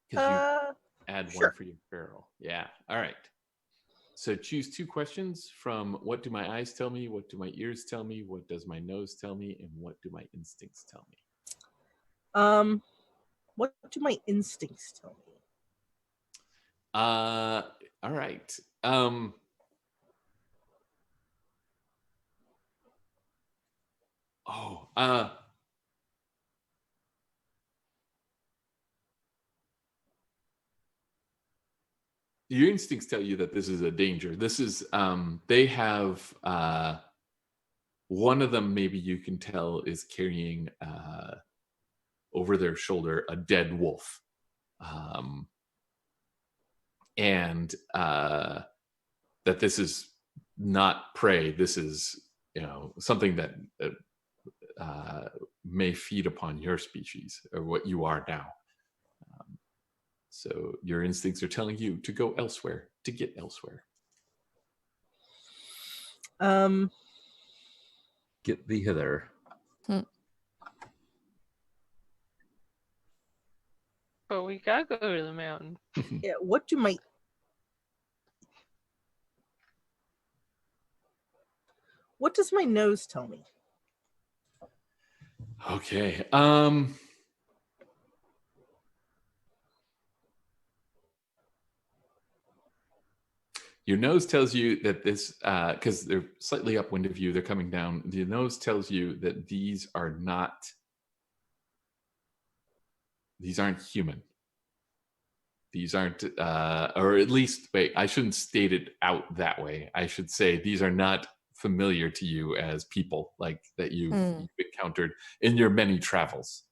Because you add
sure.
1 for your feral. Yeah. All right. So choose 2 questions from what do my eyes tell me, what do my ears tell me, what does my nose tell me, and what do my instincts tell me?
What do my instincts tell me?
All right. Your instincts tell you that this is a danger. This is they have one of them, maybe you can tell, is carrying over their shoulder a dead wolf, and that this is not prey. This is something that may feed upon your species or what you are now. So your instincts are telling you to go elsewhere, to get elsewhere.
Get thee hither.
But we gotta go to the mountain.
Yeah, what does my nose tell me?
Okay. Your nose tells you that this, because they're slightly upwind of you, they're coming down. The nose tells you that these aren't human. These aren't, or at least, wait, I shouldn't state it out that way. I should say these are not familiar to you as people like that you've encountered in your many travels.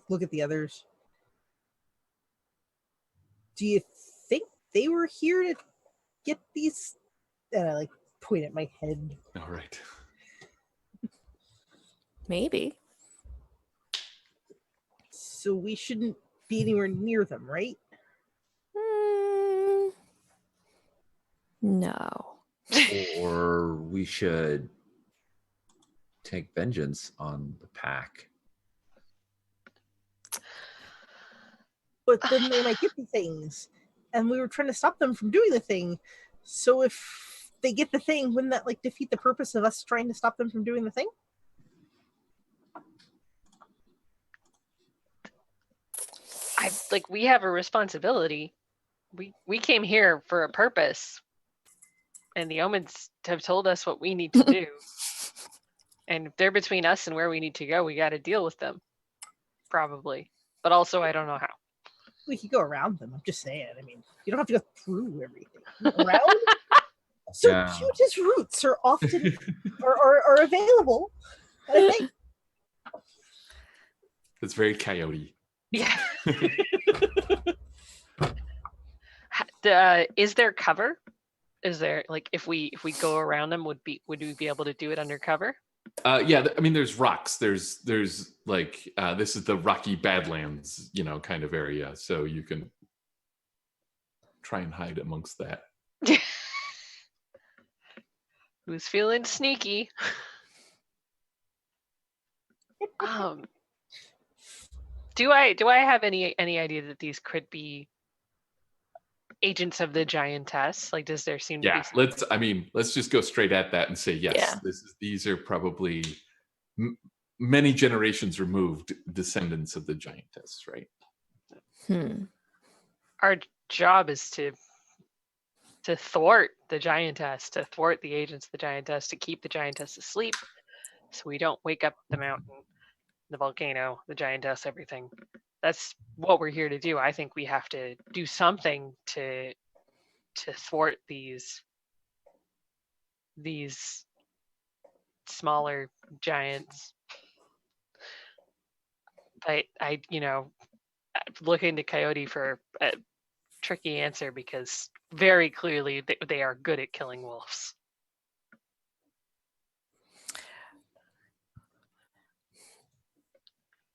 Look at the others. Do you think they were here to get these? And I point at my head.
All right.
Maybe.
So we shouldn't be anywhere near them, right?
No.
Or we should take vengeance on the pack.
But then they might get the things, and we were trying to stop them from doing the thing. So if they get the thing, wouldn't that defeat the purpose of us trying to stop them from doing the thing?
We have a responsibility. We came here for a purpose, and the omens have told us what we need to do. And if they're between us and where we need to go, we got to deal with them, probably. But also, I don't know how.
We could go around them. I'm just saying. I mean, you don't have to go through everything. Around. Circuitous routes are often are available. I think
it's very Coyote.
Yeah. Is there cover? Is there if we go around them, would we be able to do it undercover?
Yeah, I mean, there's rocks. There's this is the Rocky Badlands, kind of area. So you can try and hide amongst that.
Who's feeling sneaky? Do I have any idea that these could be agents of the giantess? Does there seem to be?
Let's just go straight at that and say yes. Yeah. These are probably many generations removed descendants of the giantess, right?
Our job is to thwart the giantess, to thwart the agents of the giantess, to keep the giantess asleep, so we don't wake up the mountain, the volcano, the giantess, everything. That's what we're here to do. I think we have to do something to thwart these smaller giants. But I looking to Coyote for a tricky answer, because very clearly they are good at killing wolves.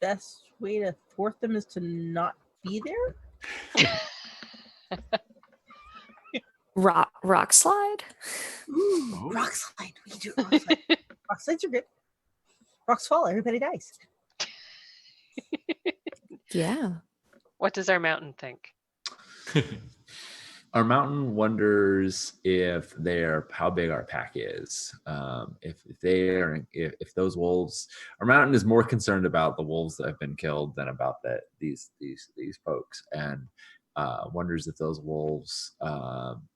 Best way to thwart them is to not be there.
Rock slide.
Ooh, rock slide. We can do it. Rock slide. Rock slides are good. Rocks fall, everybody dies.
Yeah.
What does our mountain think?
Our mountain wonders how big our pack is. If those wolves, our mountain is more concerned about the wolves that have been killed than about these folks, and wonders if those wolves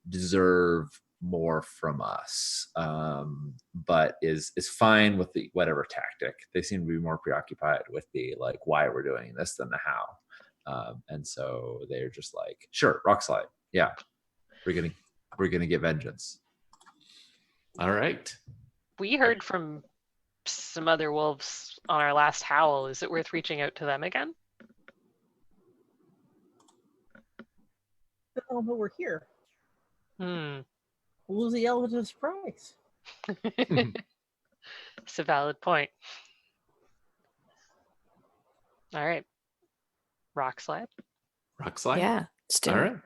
deserve more from us, but is fine with the whatever tactic. They seem to be more preoccupied with the why we're doing this than the how, and so they're just sure, rock slide. Yeah, we're gonna get vengeance.
All right.
We heard from some other wolves on our last howl. Is it worth reaching out to them again?
Oh, but we're here.
Hmm.
What was the element of surprise?
It's a valid point. All right. Rock slide.
Rock slide.
Yeah. Let's do
All
it.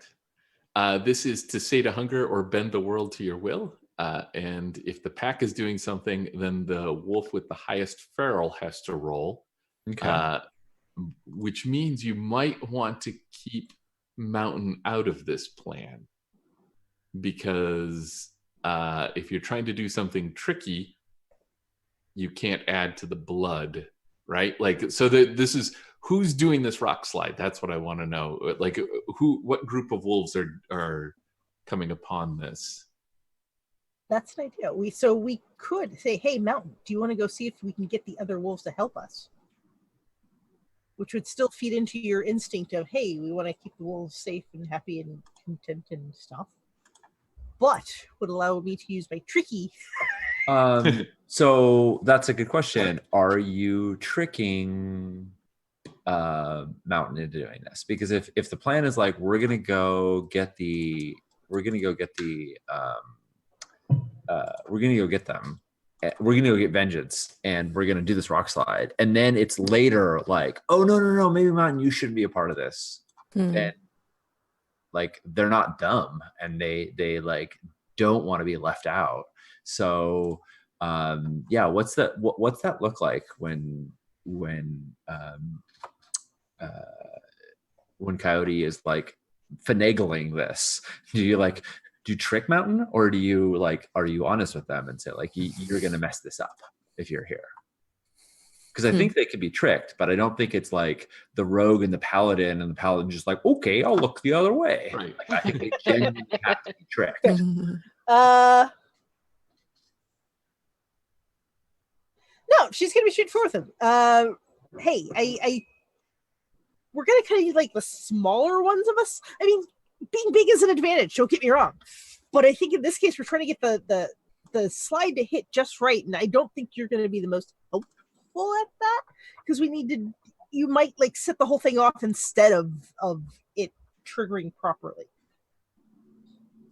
right. This is to sate a hunger or bend the world to your will. And if the pack is doing something, then the wolf with the highest feral has to roll.
Okay.
Which means you might want to keep Mountain out of this plan. Because if you're trying to do something tricky, you can't add to the blood, right? Like, so this is who's doing this rock slide. That's what I want to know. Like, what group of wolves are coming upon this?
That's an idea. We could say, hey, Mountain, do you want to go see if we can get the other wolves to help us? Which would still feed into your instinct of, hey, we want to keep the wolves safe and happy and content and stuff. But would allow me to use my tricky.
So that's a good question. Are you tricking Mountain into doing this? Because if the plan is like we're gonna go get them, we're gonna go get them. We're gonna go get vengeance, and we're gonna do this rock slide, and then it's later like, oh no, maybe Mountain, you shouldn't be a part of this.
Hmm.
And like they're not dumb, and they like don't want to be left out. So yeah, what's that look like when Coyote is like finagling this? Do you trick Mountain, or do you like, are you honest with them and say like you're gonna mess this up if you're here? Because I think they can be tricked, but I don't think it's like the rogue and the paladin just like, okay, I'll look the other way.
Right.
Like, I think they genuinely have to be tricked.
No, she's gonna be straightforward with him. Hey, we're gonna kind of like the smaller ones of us. I mean, being big is an advantage. Don't get me wrong, but I think in this case we're trying to get the slide to hit just right, and I don't think you're going to be the most helpful at that because we need to. You might like set the whole thing off instead of it triggering properly.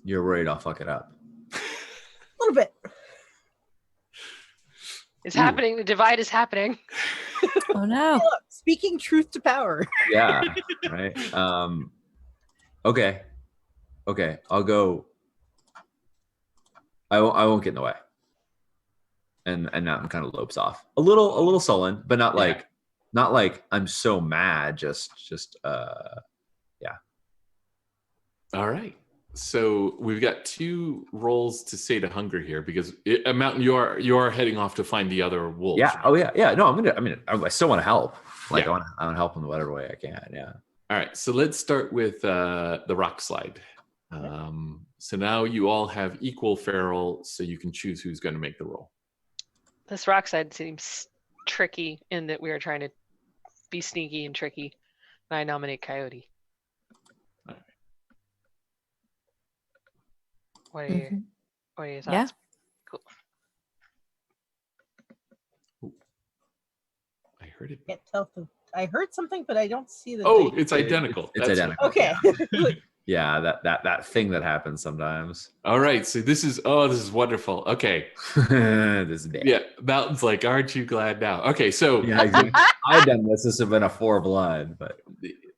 You're worried I'll fuck it up.
A little bit.
It's happening. The divide is happening.
Oh no.
Hey, look, speaking truth to power.
Yeah. Right. Okay. I'll go. I won't get in the way. And Mountain kind of lopes off a little sullen, but not like I'm so mad. Just yeah.
All right. So we've got 2 rolls to sate a hunger here because Mountain, you are heading off to find the other wolves.
Yeah.
Right?
Oh yeah. No, I still want to help. Like
Yeah.
I want to help in whatever way I can. Yeah.
All right. So let's start with the rock slide. So now you all have equal feral, so you can choose who's going to make the roll.
This rock side seems tricky in that we are trying to be sneaky and tricky. And I nominate Coyote.
All right.
What are your thoughts?
Yeah.
Cool.
I heard it.
Can't tell if I heard something, but I don't see the.
Oh,
date.
it's identical.
It's
That's
identical.
Okay.
Yeah, that thing that happens sometimes.
All right. So this is wonderful. Okay.
This is bad.
Yeah. Mountain's like, aren't you glad now? Okay. So
Yeah, exactly. I've done this. This has been a 4 blood, but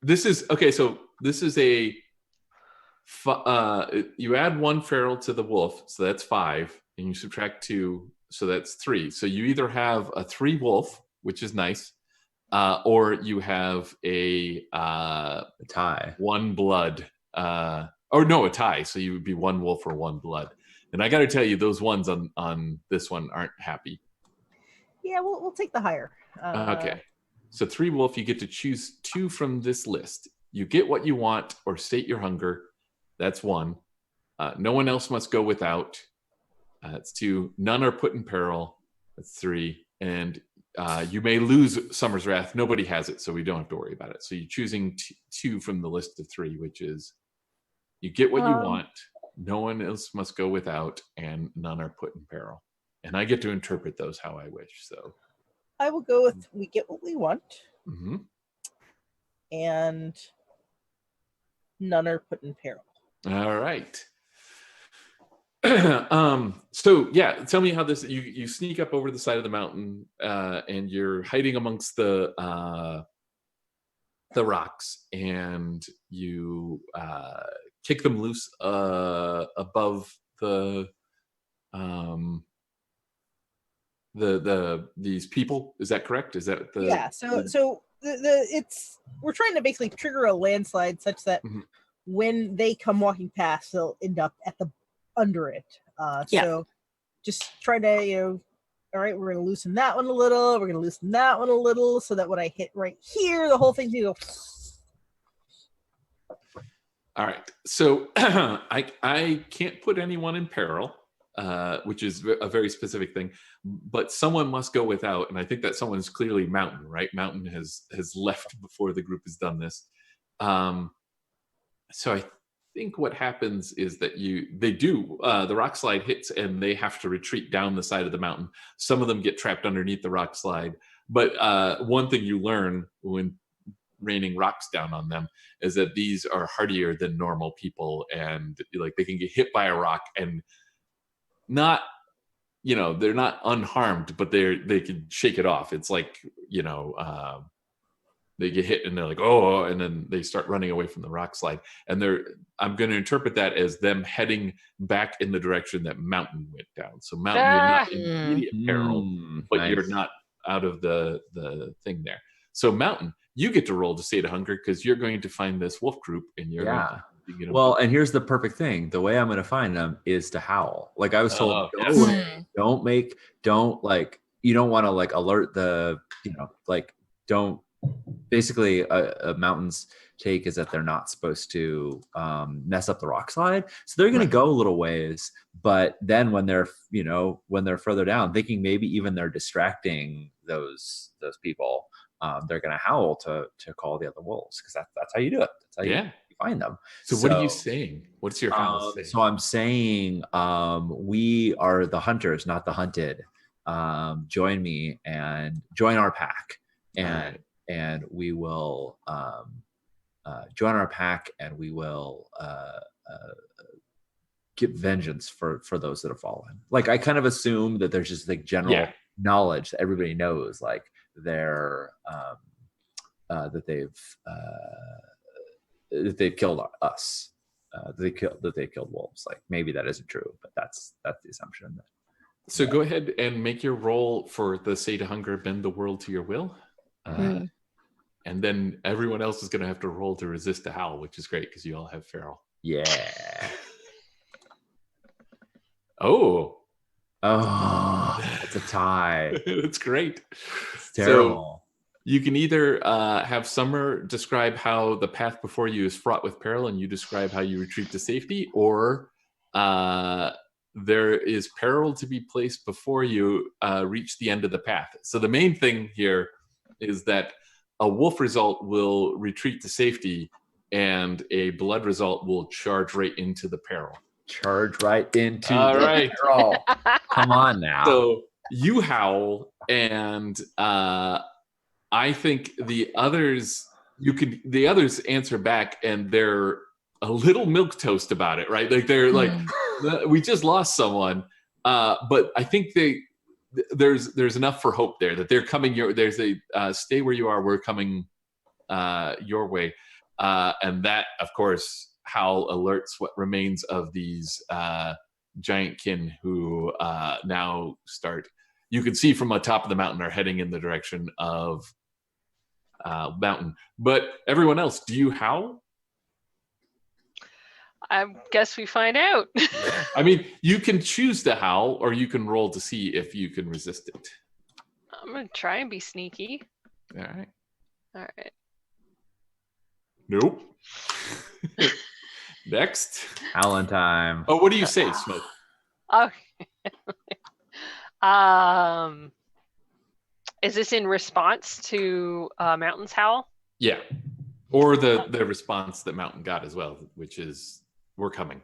this is okay. So this is a you add 1 feral to the wolf, so that's 5, and you subtract 2, so that's 3. So you either have a 3 wolf, which is nice, or you have a
tie.
1 blood, or no, a tie. So you would be 1 wolf or 1 blood. And I got to tell you, those ones on this one aren't happy.
Yeah, we'll take the higher.
Okay. So 3 wolf, you get to choose 2 from this list. You get what you want or state your hunger. That's 1. No one else must go without. That's 2. None are put in peril. That's 3. And you may lose Summer's Wrath. Nobody has it, so we don't have to worry about it. So you're choosing 2 from the list of 3, which is you get what you want no one else must go without, and none are put in peril. And I get to interpret those how I wish. So
I will go with we get what we want, and none are put in peril.
All right. So yeah, tell me how this you sneak up over the side of the mountain, and you're hiding amongst the rocks, and you kick them loose above these people. Is that correct? Is that the
Yeah. So it's we're trying to basically trigger a landslide such that when they come walking past, they'll end up at the under it. So just try to all right, we're going to loosen that one a little. We're going to loosen that one a little so that when I hit right here, the whole thing's going to go.
All right. So I can't put anyone in peril, which is a very specific thing, but someone must go without. And I think that someone is clearly Mountain, right? Mountain has left before the group has done this. So I think what happens is that the rock slide hits and they have to retreat down the side of the mountain. Some of them get trapped underneath the rock slide. But one thing you learn when raining rocks down on them is that these are hardier than normal people, and like they can get hit by a rock and not, they're not unharmed, but they can shake it off. It's like, they get hit and they're like, oh, and then they start running away from the rock slide. And I'm going to interpret that as them heading back in the direction that Mountain went down. So Mountain, you're not in immediate peril, but
nice.
You're not out of the thing there. So Mountain, you get to roll to stay to hunger because you're going to find this wolf group, and you're going to
well, and here's the perfect thing. The way I'm going to find them is to howl. Like I was told, don't you don't want to like alert the, don't. Basically, a Mountain's take is that they're not supposed to mess up the rock slide, so they're going to go a little ways. But then when they're further down, thinking maybe even they're distracting those people, they're going to howl to call the other wolves, because that's how you do it. That's how you find them.
So what are you saying? What's your howl saying?
So I'm saying we are the hunters, not the hunted. Join me and join our pack, and we will join our pack, and we will get vengeance for those that have fallen. Like I kind of assume that there's just like general knowledge that everybody knows, like they're that they've killed us. That they killed wolves. Like maybe that isn't true, but that's the assumption.
So go ahead and make your roll for the say to hunger, bend the world to your will. And then everyone else is going to have to roll to resist the howl, which is great because you all have feral.
Yeah.
Oh,
it's a tie.
That's great.
It's terrible.
So you can either have Summer describe how the path before you is fraught with peril, and you describe how you retreat to safety, or there is peril to be placed before you reach the end of the path. So the main thing here is that a wolf result will retreat to safety, and a blood result will charge right into the peril.
Charge right into
peril.
Come on now.
So you howl, and I think the others answer back, and they're a little milquetoast about it, right? Like they're like, we just lost someone, but I think there's enough for hope there that they're coming there's a stay where you are, we're coming your way, and that of course howl alerts what remains of these giant kin who now start, you can see from the top of the mountain, are heading in the direction of Mountain. But everyone else, do you howl?
I guess we find out.
I mean, you can choose to howl, or you can roll to see if you can resist it.
I'm going to try and be sneaky.
All right. Nope. Next.
Howling time.
Oh, what do you say, Smoke?
Okay. Is this in response to Mountain's howl?
Yeah. Or the response that Mountain got as well, which is, we're coming.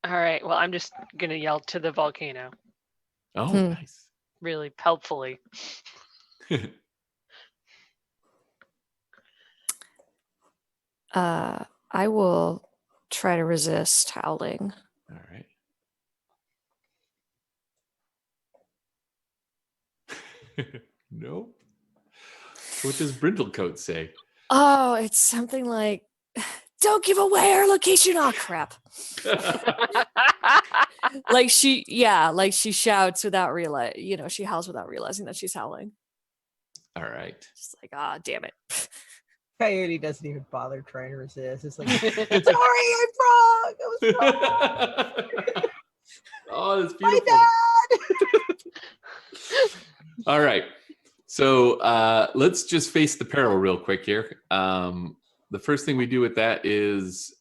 All right. Well, I'm just gonna yell to the volcano,
Oh,
Hmm.
nice.
really helpfully.
I will try to resist howling.
All right. Nope. What does Brindlecoat say?
Oh, it's something like, "Don't give away our location." Oh, crap. Like she shouts without she howls without realizing that she's howling.
All right.
Just like, ah, damn it.
Coyote doesn't even bother trying to resist. It's like, sorry, I'm wrong. I was wrong.
Oh, that's
My
beautiful.
bad.
All right. So let's just face the peril real quick here. The first thing we do with that is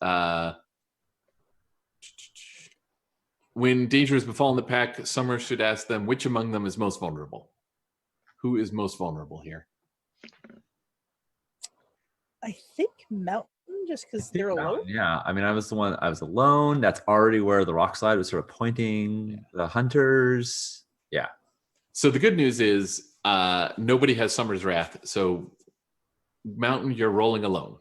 when danger has befallen the pack, Summer should ask them which among them is most vulnerable. Who is most vulnerable here?
I think Mountain, just because they're alone.
Yeah, I mean, I was alone. That's already where the rock slide was sort of pointing. The hunters. Yeah.
So the good news is nobody has Summer's Wrath. So Mountain, you're rolling alone,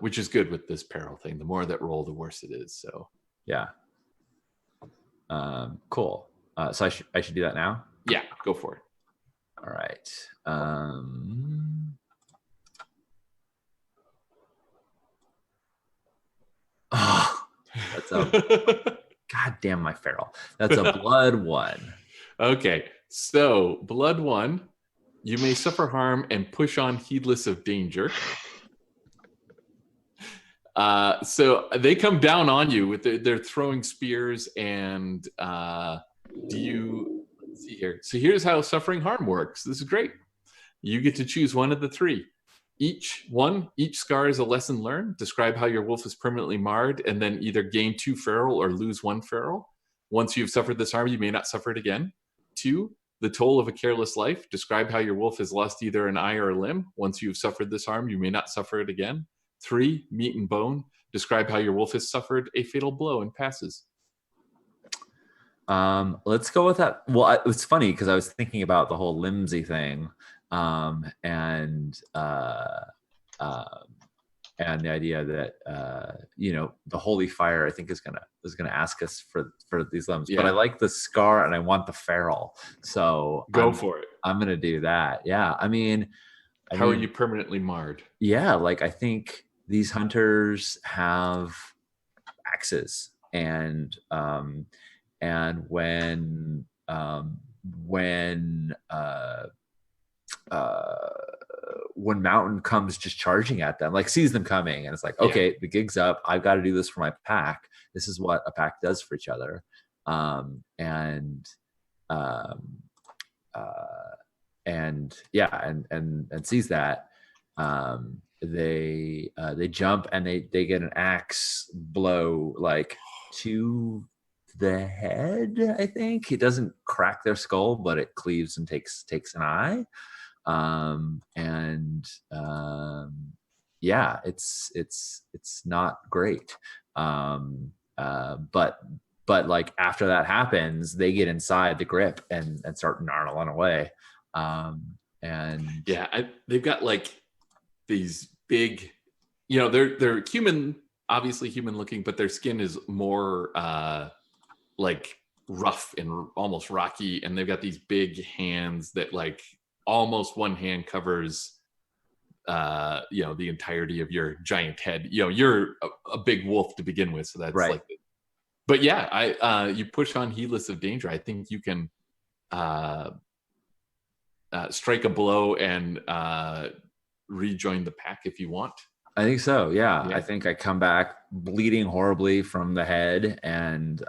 which is good with this peril thing. The more that roll, the worse it is. So
Yeah. Cool. So I should do that now.
yeah, go for it.
All right. Oh, that's a god damn my feral. That's a blood 1.
Okay, so blood 1, you may suffer harm and push on heedless of danger. So they come down on you with they're throwing spears and let's see here. So here's how suffering harm works. This is great. You get to choose one of the 3. Each scar is a lesson learned. Describe how your wolf is permanently marred and then either gain 2 feral or lose 1 feral. Once you've suffered this harm, you may not suffer it again. 2, the toll of a careless life. Describe how your wolf has lost either an eye or a limb. Once you've suffered this harm, you may not suffer it again. 3, meat and bone. Describe how your wolf has suffered a fatal blow and passes.
Let's go with that. Well, it's funny because I was thinking about the whole Limsy thing, and the idea that the holy fire I think is gonna ask us for these limbs.
Yeah.
But I like the scar and I want the feral, so
Go for it.
I'm gonna do that. Yeah, I mean,
how are you permanently marred?
Yeah, like I think these hunters have axes, and when Mountain comes just charging at them, like sees them coming, and it's like, okay, the gig's up. I've got to do this for my pack. This is what a pack does for each other. And sees that. They jump and they get an axe blow like to the head. I think it doesn't crack their skull, but it cleaves and takes an eye. It's not great. But like after that happens, they get inside the grip and start gnarling away.
They've got like these big, they're human, obviously human looking, but their skin is more like rough and almost rocky, and they've got these big hands that like almost one hand covers the entirety of your giant head. You're a big wolf to begin with, so that's
right.
Like, but yeah, you push on heedless of danger. I think you can strike a blow and rejoin the pack if you want.
I think so. Yeah. I think I come back bleeding horribly from the head and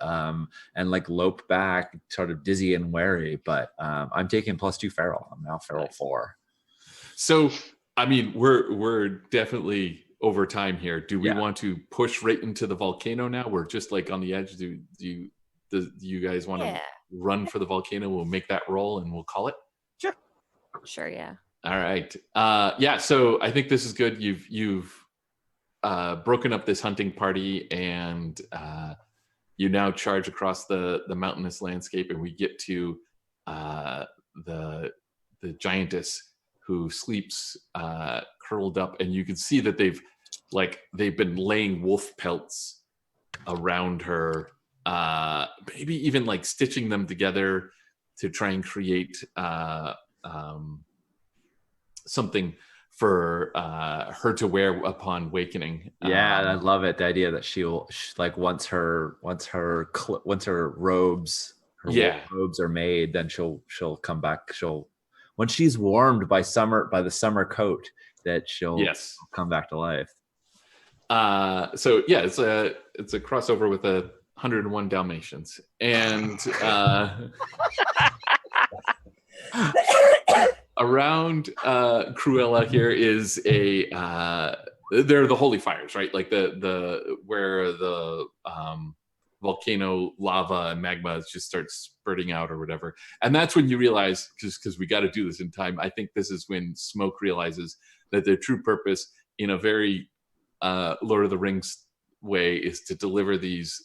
like lope back, sort of dizzy and wary. But I'm taking +2 feral. I'm now feral 4.
So I mean, we're definitely over time here. Do we want to push right into the volcano now? We're just like on the edge. Do you guys want to run for the volcano? We'll make that roll and we'll call it.
Sure. Yeah.
All right. So I think this is good. You've broken up this hunting party, and you now charge across the mountainous landscape, and we get to the giantess who sleeps curled up, and you can see that they've been laying wolf pelts around her, maybe even like stitching them together to try and create something for her to wear upon wakening.
Yeah, I love it. The idea that once her robes, wolf robes are made, then she'll come back. Once she's warmed by the summer coat, that she'll come back to life.
So yeah, it's a crossover with 101 Dalmatians, and around Cruella here is they're the holy fires, right? Like the where the volcano lava and magma just starts spurting out or whatever, and that's when you realize, because we got to do this in time. I think this is when Smoke realizes that their true purpose, in a very Lord of the Rings way, is to deliver these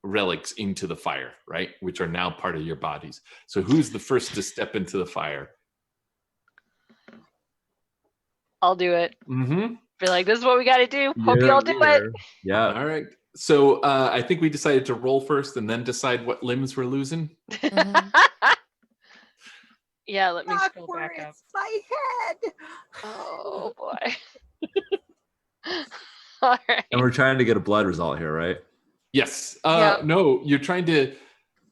relics into the fire, right? Which are now part of your bodies. So who's the first to step into the fire?
I'll do it.
Mm-hmm.
Be like, this is what we got to do. Hope you all do it.
Yeah.
All right. So I think we decided to roll first and then decide what limbs we're losing.
Mhm.
Yeah, let me
Not
scroll
where
back up.
it's my head.
Oh boy. All right.
And we're trying to get a blood result here, right?
Yes.
Yeah.
No, you're trying to.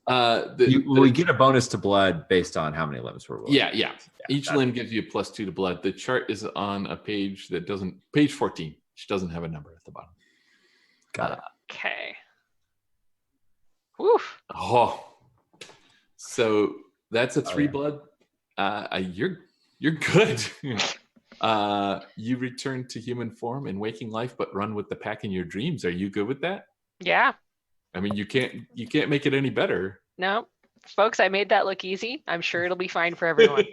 We get a bonus to blood based on how many limbs we're willing.
Yeah. Each limb gives you a +2 to blood. The chart is on a page that doesn't, page 14, which doesn't have a number at the bottom.
Got it.
Okay. Woof.
Oh, so that's a 3
yeah.
blood. You're good. You return to human form in waking life, but run with the pack in your dreams. Are you good with that?
Yeah.
I mean, you can't make it any better.
No, folks, I made that look easy. I'm sure it'll be fine for everyone.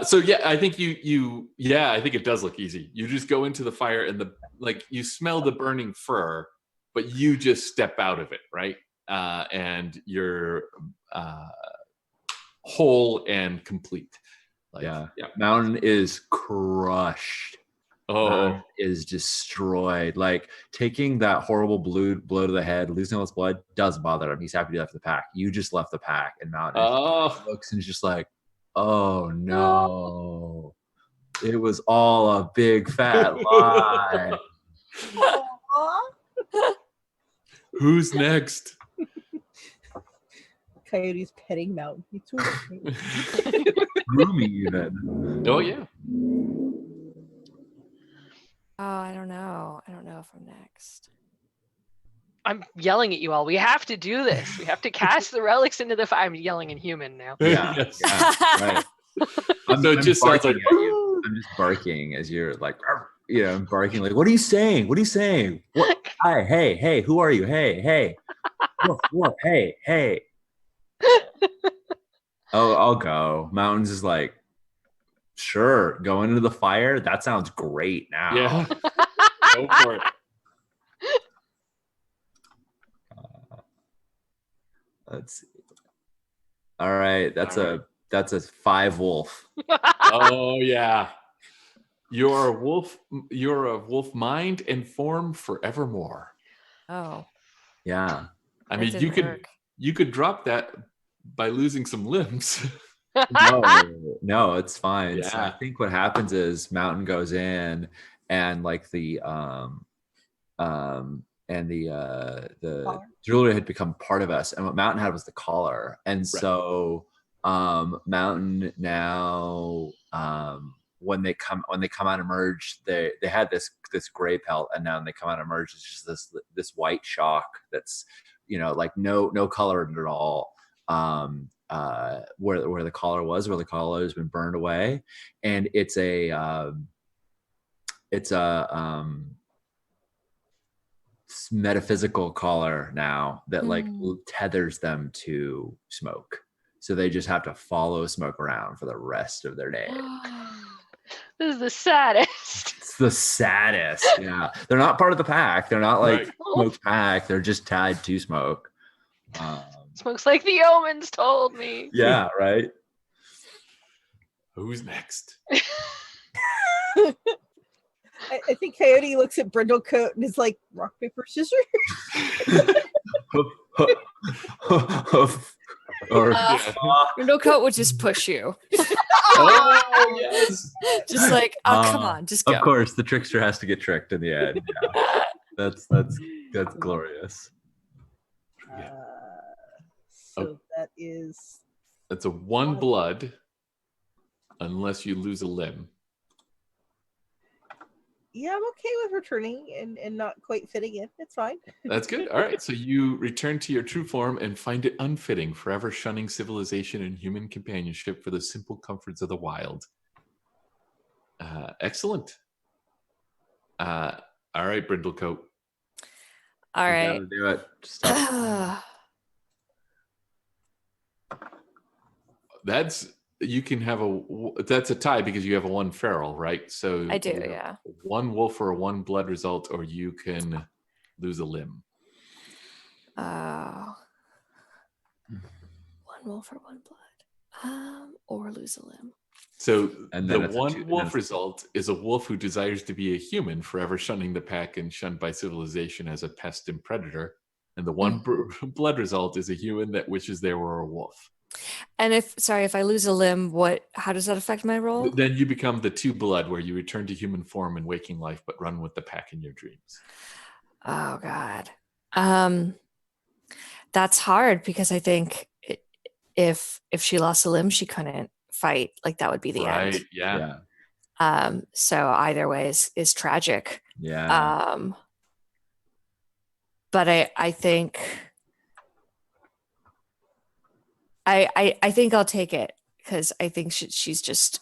So yeah, I think I think it does look easy. You just go into the fire and you smell the burning fur, but you just step out of it, right? And you're whole and complete.
Mountain is crushed.
Oh,
is destroyed. Like, taking that horrible blow to the head, losing all his blood, doesn't bother him. He's happy to left the pack. You just left the pack, and Mountain looks and is just like, oh no, it was all a big fat lie.
Who's next?
Coyote's petting Mountain. It's okay.
Grooming even.
Oh yeah.
Oh, I don't know. I don't know if I'm next.
I'm yelling at you all. We have to do this. We have to cast the relics into the fire. I'm yelling in human now.
Yeah,
Yes.
right. I'm
just sounds
barking
like,
at you. I'm just barking as you're like, I'm barking like, what are you saying? What are you saying? What? Hi, hey, who are you? Hey, woof, hey. Oh, I'll go. Mountains is like, sure, going into the fire. That sounds great now.
Yeah. Go for it.
Let's see. All right, that's a 5 wolf.
Oh yeah. You're a wolf mind and form forevermore.
Oh.
Yeah.
I
that
mean,
didn't
you could drop that by losing some limbs.
No, it's fine.
Yeah.
So I think what happens is Mountain goes in, and like the jewelry had become part of us, and what Mountain had was the collar. And so Mountain now, when they come out and merge, they had this gray pelt, and now when they come out and merge, it's just this white shock that's like no color at all. Where the collar has been burned away, and it's a metaphysical collar now that like tethers them to Smoke, so they just have to follow Smoke around for the rest of their day.
This is the saddest.
the saddest. Yeah, they're not part of the pack. They're not like
Right.
Smoke's pack. They're just tied to Smoke.
Smoke's like the omens told me.
Yeah, right.
Who's next?
I think Coyote looks at Brindlecoat and is like, rock, paper, scissors?
Or
Brindlecoat would just push you.
Oh yes.
Just like, come on, just go.
Of course, the trickster has to get tricked in the end. Yeah. That's glorious.
So that is...
That's a 1 blood, unless you lose a limb.
Yeah, I'm okay with returning and not quite fitting in. It's fine.
That's good. All right. So you return to your true form and find it unfitting, forever shunning civilization and human companionship for the simple comforts of the wild. Excellent. All right, Brindlecoat.
All
You
right.
gotta do it. Stop.
That's a tie because you have a 1 feral, right? So
I do,
you have
yeah.
1 wolf or a 1 blood result, or you can lose a limb.
1 wolf or 1 blood. Or lose a limb.
So
And
the
then it's a
1
two-
wolf
and
result is a wolf who desires to be a human, forever shunning the pack and shunned by civilization as a pest and predator. And the 1 blood result is a human that wishes they were a wolf.
And if I lose a limb, how does that affect my role?
Then you become the 2 blood, where you return to human form in waking life, but run with the pack in your dreams.
Oh God. That's hard because I think if she lost a limb, she couldn't fight. Like that would be the
Right?
end.
Yeah.
So either way is tragic.
Yeah.
But I think I think I'll take it because I think she's just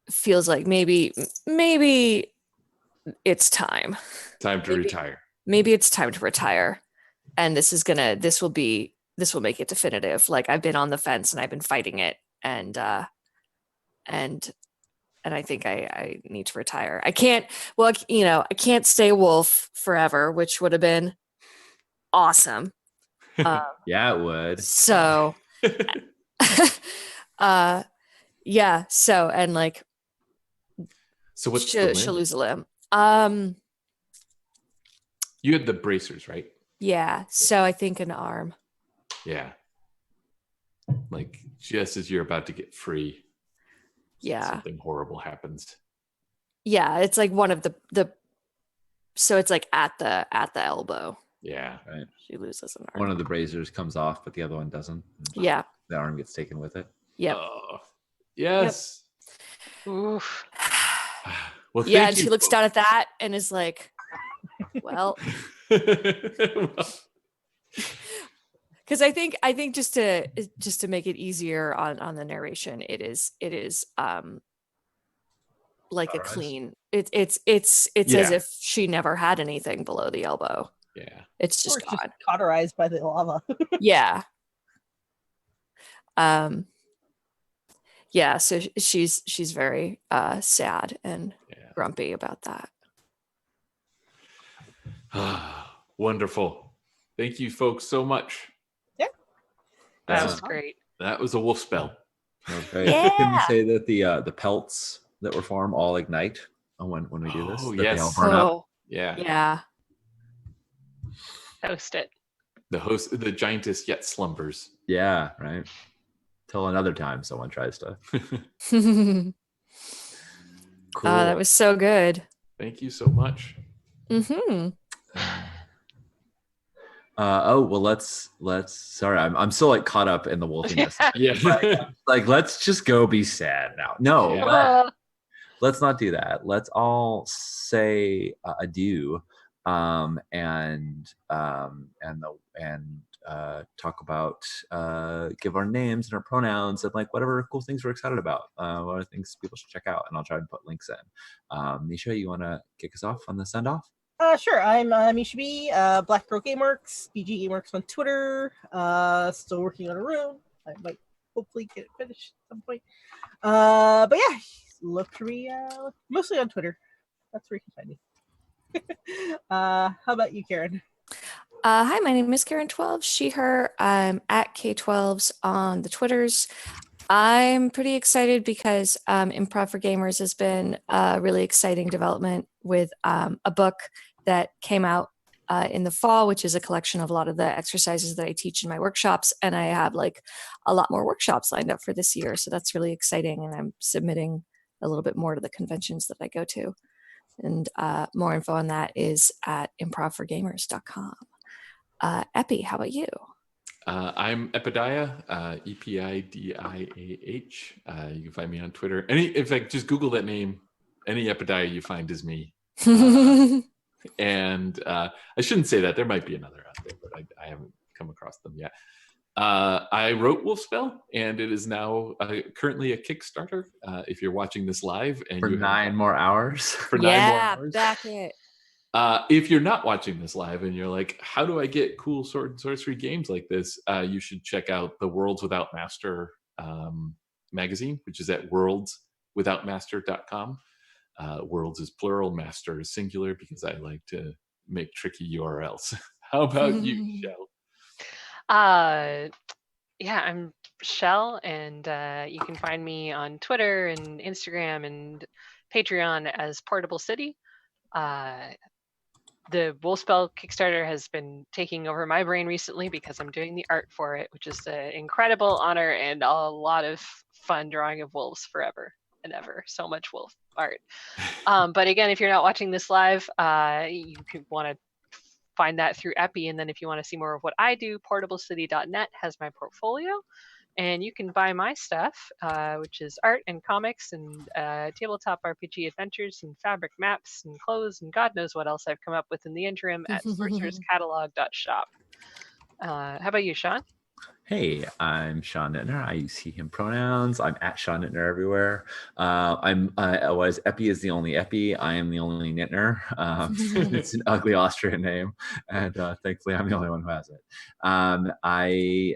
feels like maybe it's time.
Time to retire.
Maybe it's time to retire, and this will make it definitive. Like I've been on the fence and I've been fighting it, and I think I need to retire. I can't. Well, I can't stay a wolf forever, which would have been awesome.
Yeah, it would.
So, yeah. So and like,
So what's
she'll
the limb?
lose a limb.
You had the bracers, right?
Yeah. So I think an arm.
Yeah. Like just as you're about to get free,
Yeah.
something horrible happens.
Yeah. It's like one of the. So it's like at the elbow.
Yeah.
Right.
She loses an arm.
One of the braziers comes off, but the other one doesn't.
Yeah.
The arm gets taken with it.
Yep.
Yes.
Oof.
Well,
Yeah.
thank
And
you,
she looks
folks.
down at that and is like, well, because I think just to make it easier on the narration, it is like a
Alright.
clean. It's as
Yeah.
if she never had anything below the elbow.
Yeah.
It's
Or
just
it's just
gone.
cauterized by the lava.
Yeah. Yeah. So she's very sad and
Yeah.
grumpy about that.
Wonderful. Thank you, folks, so much.
Yeah.
That
Uh,
was great.
That was a wolf spell.
Okay.
Yeah.
Can we say that the pelts that were formed all ignite when we do this?
Oh,
That they all
yes.
burn up?
Oh,
Yeah.
yeah.
Host it.
The giantess yet slumbers.
Yeah, right. Till another time someone tries to.
Oh,
Cool.
that was so good.
Thank you so much.
Mm-hmm.
Oh well, let's. Sorry, I'm still like caught up in the wolfiness.
Yeah.
Like, let's just go be sad now. No,
Yeah.
let's not do that. Let's all say adieu, and talk about give our names and our pronouns and like whatever cool things we're excited about. What are things people should check out, and I'll try and put links in. Nisha, you want to kick us off on the send off?
Sure. I'm Misha B, Black Girl Gameworks, BG Gameworks on Twitter. Still working on a room. I might hopefully get it finished at some point. But yeah, look for me mostly on Twitter. That's where you can find me. How about you, Karen?
Hi, my name is Karen12, she, her. I'm at K12s on the Twitters. I'm pretty excited because Improv for Gamers has been a really exciting development with a book that came out in the fall, which is a collection of a lot of the exercises that I teach in my workshops. And I have like a lot more workshops lined up for this year. So that's really exciting. And I'm submitting a little bit more to the conventions that I go to. And more info on that is at improvforgamers.com. Epi, how about you?
I'm Epidiah, Epidiah. You can find me on Twitter. In fact, just Google that name. Any Epidiah you find is me. And I shouldn't say that. There might be another out there, but I haven't come across them yet. I wrote Wolfspell, and it is now currently a Kickstarter. If you're watching this live, and
For
you
9 more hours.
for 9 more hours.
Back it.
If you're not watching this live and you're like, how do I get cool sword and sorcery games like this? You should check out the Worlds Without Master magazine, which is at worldswithoutmaster.com. Worlds is plural, master is singular, because I like to make tricky URLs. How about you, Shell?
Yeah, I'm Shell, and you can find me on Twitter and Instagram and Patreon as Portable City. The Wolfspell Kickstarter has been taking over my brain recently because I'm doing the art for it, which is an incredible honor and a lot of fun drawing of wolves forever and ever. So much wolf art. But again, if you're not watching this live, you could want to find that through Epi. And then if you want to see more of what I do, portablecity.net has my portfolio. And you can buy my stuff, which is art and comics and tabletop RPG adventures and fabric maps and clothes and God knows what else I've come up with in the interim at sorcererscatalog.shop. How about you, Sean?
Hey, I'm Sean Nittner. I use he, him pronouns. I'm at Sean Nittner everywhere. Epi is the only Epi. I am the only Nittner. It's an ugly Austrian name, and thankfully I'm the only one who has it. I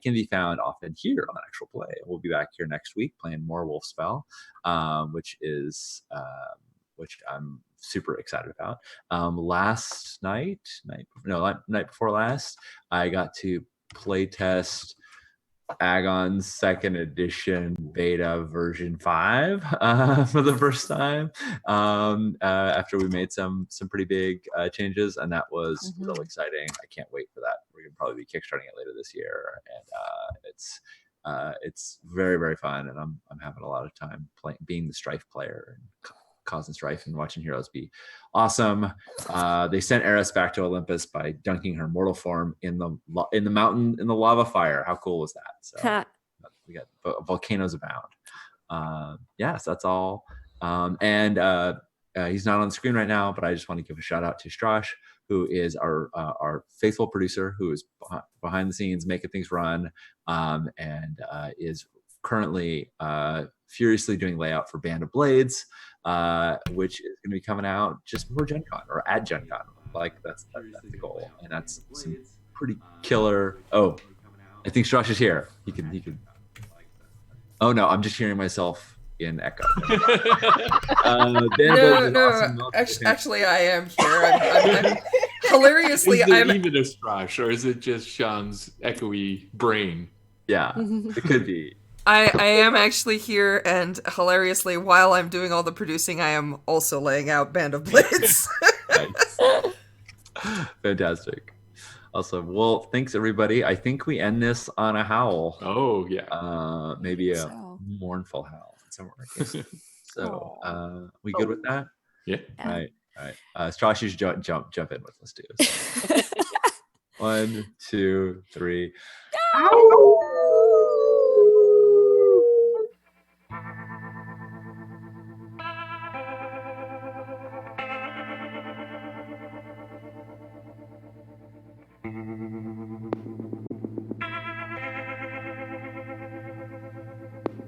can be found often here on Actual Play. We'll be back here next week playing more Wolfspell, which I'm super excited about. Last night before last, I got to playtest Agon's second edition beta version 5 for the first time after we made some pretty big changes, and that was really exciting. I can't wait for that. We're gonna probably be kickstarting it later this year, and it's very, very fun, and I'm having a lot of time being the Strife player and causing strife and watching heroes be awesome. They sent Eris back to Olympus by dunking her mortal form in the mountain in the lava fire. How cool was that? So we got volcanoes abound. So that's all. He's not on the screen right now, but I just want to give a shout out to Strash, who is our faithful producer, who is behind the scenes making things run, and is currently furiously doing layout for Band of Blades, which is going to be coming out just before Gen Con or at Gen Con. Like that's the goal, and that's some pretty killer. Oh, I think Strash is here. He can. Oh no, I'm just hearing myself in echo.
No. Actually, I am here. I'm hilariously,
is it even a Strash, or is it just Sean's echoey brain?
Yeah, it could be.
I am actually here, and hilariously, while I'm doing all the producing, I am also laying out Band of Blades.
Fantastic. Awesome. Well, thanks everybody. I think we end this on a howl.
Oh yeah.
Maybe a mournful howl. So we good with that?
Yeah.
All right. Strash, you should jump in with us too. So. 1, 2, 3. Ow!